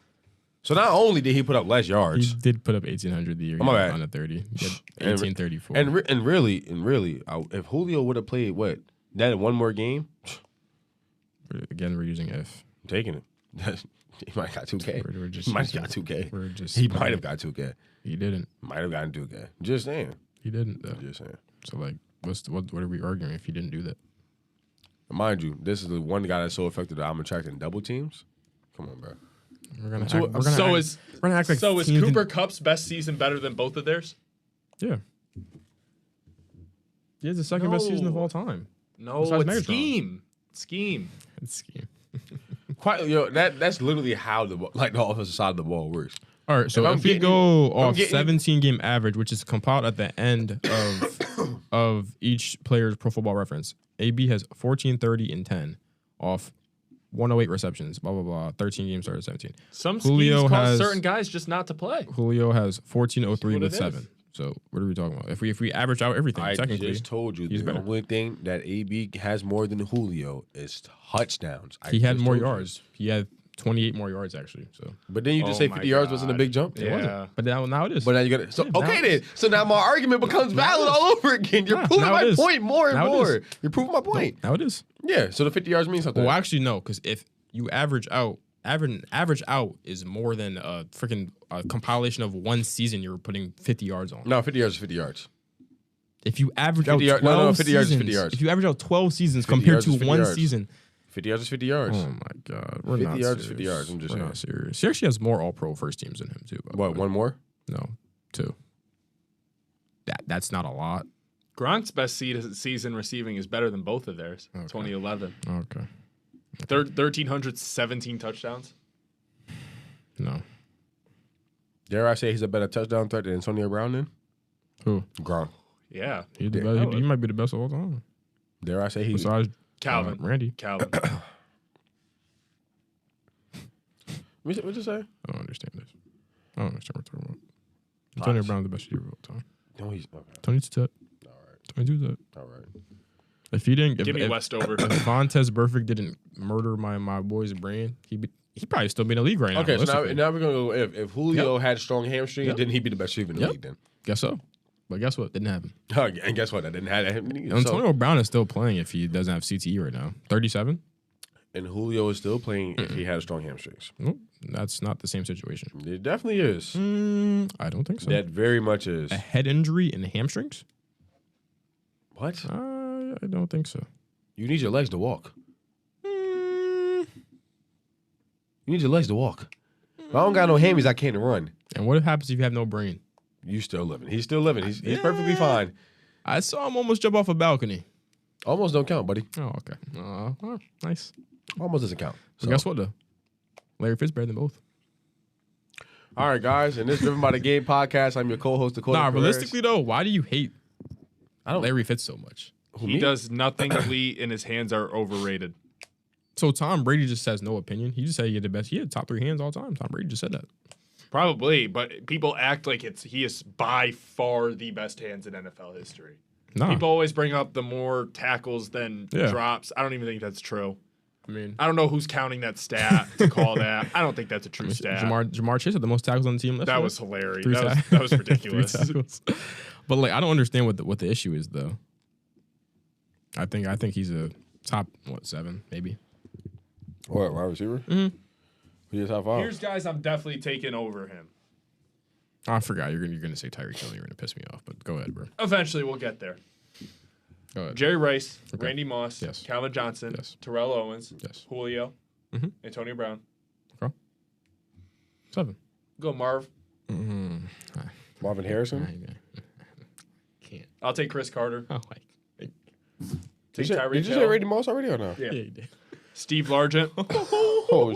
So not only did he put up less yards, He did put up 1,800 the year Oh, my bad. on the 30. He had And- 1,834. and really, if Julio would have played that one more game, Again, we're using if. I'm taking it. He might have got 2K. We're just He might have using- got 2K. We're just. He might have got 2K. He didn't. Might have gotten 2K. Just saying. He didn't though. Just saying. So like, what are we arguing if he didn't do that? Mind you, this is the one guy that's so effective that I'm attracting double teams. Come on, bro. We're gonna So- act, we're gonna So act, is we're gonna act like so is teams Cooper Kupp's best season better than both of theirs? Yeah. He has the second best season of No. all time. No, Besides it's Megatron. scheme. It's scheme. Quite, that's literally how the offensive side of the ball works. All right, so I'm if we getting- go if I'm off getting- 17 game average, which is compiled at the end of each player's Pro Football Reference, AB has 14, 30, and 10 off 108 receptions. Blah blah blah. 13 games started 17. Some Julio schemes cause has- certain guys just not to play. Julio has 1403 what with it 7. is. So what are we talking about? If we average out everything, I technically, just told you he's the better. only thing that AB has more than Julio is touchdowns. he had just more told you. yards. He had 28 more yards actually. So, But then you just Oh say my 50 yards wasn't a God. big jump. Yeah. wasn't. But now it is. But now you got it. So Yeah, now okay it's- then. So now my argument becomes valid all over again. You're Nah, proving now it my is. point more and Now it more. is. You're proving my point. now it is. Yeah. So the 50 yards means something. Well, actually, no, because if you average out is more than a freaking compilation of one season you're putting 50 yards on. No, 50 yards is 50 yards. If you average 50 out 12 yard- no, 50 yards is seasons, 50 yards. if you average out 12 seasons 50 compared yards to is 50 one yards. season, 50 yards is 50 yards. oh my God, we're 50 not yards is serious. 50 yards, I'm just we're saying. not serious. He actually has more All-Pro first teams than him too. by the What, way. one more? No, 2. That's not a lot. Gronk's best season receiving is better than both of theirs. Okay. 2011. Okay, 1,317 touchdowns. no. Dare I say he's a better touchdown threat than Antonio Brown then? Who? Gronk. Yeah. He's the Yeah, best. He might be the best of all time. Dare I say he's... Besides Calvin. Randy. Calvin. What'd you say? I don't understand this. I don't understand what we're talking about. Antonio Brown's the best receiver of all time. No, he's... Okay. 22 tip. All right. 22 tip. All right. If he didn't, Give me if Westover. Vontez Burfict didn't murder my boy's brain, he probably still be in the league right now. Okay, so realistically. now we're going to go... If Julio had strong hamstrings, then he'd be the best receiver in the Yep. league then. Guess so. But guess what? Didn't happen. And guess what? I didn't have him either. Antonio Brown is still playing if he doesn't have CTE right now. 37? And Julio is still playing if he had strong hamstrings. Nope. That's not the same situation. It definitely is. I don't think so. That very much is. A head injury and hamstrings? What? I don't think so. You need your legs to walk. Mm, You need your legs to walk. If I don't got no hammies, I can't run. And what happens if you have no brain? You still living. He's still living. He's perfectly fine. I saw him almost jump off a balcony. Almost don't count, buddy. Oh, okay. Well, nice. Almost doesn't count. So guess what, though? Larry Fitz better than both. All right, guys. And this is Driven by the Game podcast. I'm your co-host, Dakota Nah, Perez. realistically, though, why do you hate I don't. Larry Fitz so much? Who, He me? does nothing elite, and his hands are overrated. So Tom Brady just has no opinion. He just said he had the best. He had top 3 hands all time. Tom Brady just said that. Probably, but people act like he is by far the best hands in NFL history. Nah. People always bring up the more tackles than Yeah. drops. I don't even think that's true. I mean, I don't know who's counting that stat to call that. I don't think that's a true stat. Jamar Chase had the most tackles on the team. That was hilarious. Three That was ridiculous. But like, I don't understand what the issue is though. I think he's a top 7 maybe. What, wide receiver? Mm-hmm. He's top 5. Here's guys I'm definitely taking over him. I forgot you're gonna say Tyreek Hill. You're gonna piss me off, but go ahead, bro. Eventually, we'll get there. Go ahead. Jerry Rice, Okay. Randy Moss, Yes. Calvin Johnson, Yes. Terrell Owens, Yes. Julio, Mhm. Antonio Brown. 7. Go Marv. Mm-hmm. Marvin Harrison? Can't. I'll take Chris Carter. Oh, like, Take Did Tyreek you say Hill. Randy Moss already or no? Yeah. yeah, you did. Steve Largent. Oh,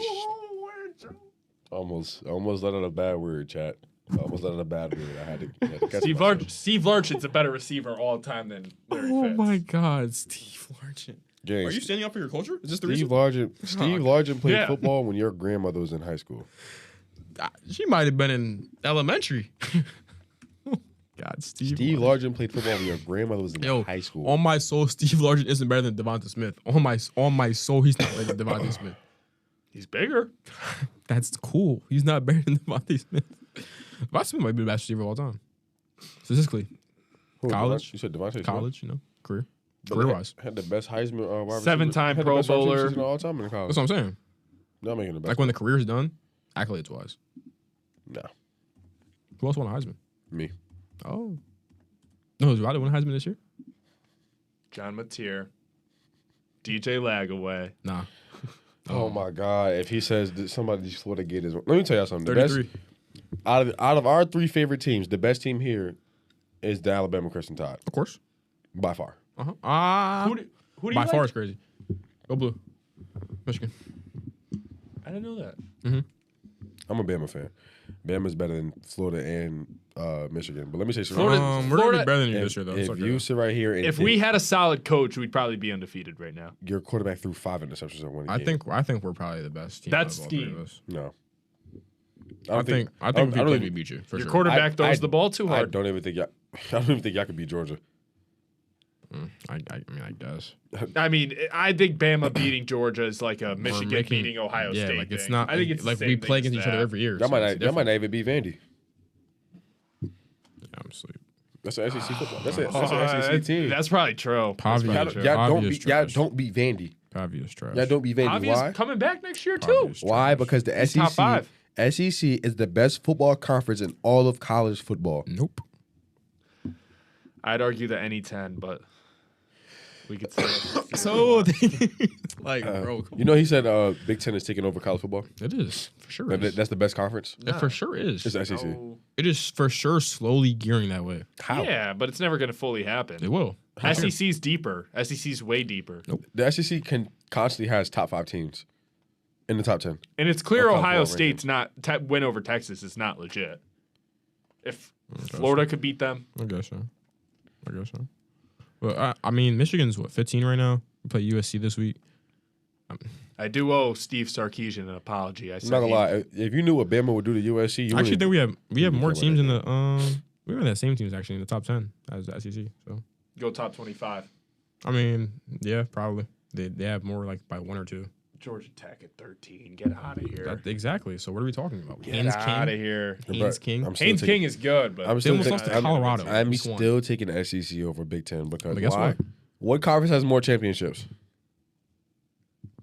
almost let out a bad word, chat. Almost let out a bad word. I had to catch Steve myself. Largent's a better receiver all time than Larry Oh Fitz. my God, Steve Largent. James, Are you standing up for your culture? Is this the Steve reason? Largent played Yeah. football when your grandmother was in high school. She might have been in elementary. God, Steve Largent played football when your grandmother was in Yo, high school. on my soul, Steve Largent isn't better than Devonta Smith. On my soul, he's not better than Devonta Smith. He's bigger. That's cool. He's not better than Devonta Smith. Devonta Smith might be the best receiver of all time. Statistically, Who, college. You said Devontae Smith? college, career. But Career-wise. Had the best Heisman wide receiver. 7-time had the Pro best wide receiver Bowler. season of all time in college. That's what I'm saying. Not making the best. Like when the career's done, accolades-wise. No, Who else won a Heisman? me. Oh. No, is Roddy won a Heisman this year? John Mateer. DJ Lagaway. Nah. Oh my God! If he says that somebody's Florida Gators, let me tell you something. The 33. best out of our 3 favorite teams, the best team here is the Alabama Crimson Tide Of course. by far. Uh-huh. Who do you By like? far, it's crazy. Go blue. Michigan. I didn't know that. I'm a Bama fan. Bama's better than Florida and Michigan. But let me say something. Florida- We're going to be Florida- better than you if this year, though. if It's okay. you sit right here and If we had a solid coach, we'd probably be undefeated right now. your quarterback threw 5 interceptions in one I game. think we're probably the best team. That's out of all 3 scheme. of us. No. I think if we I don't played, we even- beat you for Your sure. quarterback throws I- the ball too I hard. don't even think y'all. I don't even think y'all could beat Georgia. I mean, I guess. I think Bama beating Georgia is like a Michigan making- beating Ohio Yeah, State. like it's thing. not. I think it's the like same we thing play as against each other that. every year. Y'all so might it's not, y'all might different. not even beat Vandy. Yeah, I'm asleep. That's an SEC football. That's an Oh, SEC team. That's probably true. That's Pavia- probably Y'all, true. y'all don't Pavia's beat. Y'all trash. don't beat Vandy. Pavia's trash. Y'all don't beat Vandy. Pavia's Why? coming back next year too. Pavia's Why? trash. Because the He's top 5. SEC is the best football conference in all of college football. Nope. I'd argue the any 10, but we could say So, like, bro, come You know, he said Big Ten is taking over college football. on. It is for sure. That- Is. that's the best conference. It for sure is. It's the SEC. No. It is for sure slowly gearing that way. How? Yeah, but it's never going to fully happen. It will. SEC's deeper. SEC's way deeper. The SEC constantly has top 5 teams in the top 10. And it's clear Or college Ohio football State's not win over Texas is not legit. If Florida could beat them, I guess so. But I mean, Michigan's what 15 right now. We play USC this week. I do owe Steve Sarkisian an apology. I I'm said not gonna lie. If you knew what Bama would do to USC, you I actually wouldn't- think we have more care teams about in the we were in that same teams actually in the top 10 as the SEC. So go top 25. I mean, yeah, probably they have more like by 1 or 2. Georgia Tech at 13. Get out of here. Exactly. So what are we talking about? Get Haynes out of King. here. Haynes King. I'm still Haynes taking- King is good, but I'm They still almost taking, lost to Colorado. I'm week 1. still taking the SEC over Big Ten because But guess why? what? What conference has more championships?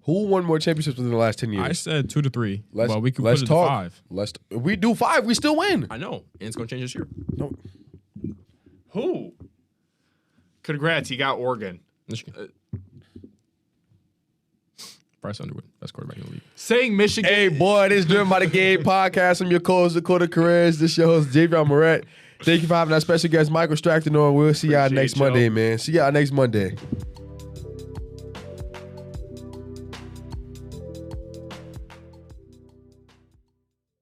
Who won more championships within the last 10 years? I said 2 to 3. Let's, Well, we could let's put it talk. to 5. If we do 5, we still win. I know, and it's gonna change this year. No, who? Congrats, you got Oregon. Michigan. Bryce Underwood, best quarterback in the league. Saying Michigan. Hey, boy, this is Driven by the Game podcast. I'm your co-host, Dakota Carrez. This is your host, Javion Moret. Thank you for having our special guest, Michael Strackton, on. We'll see y'all Appreciate next y'all. Monday, man. See y'all next Monday.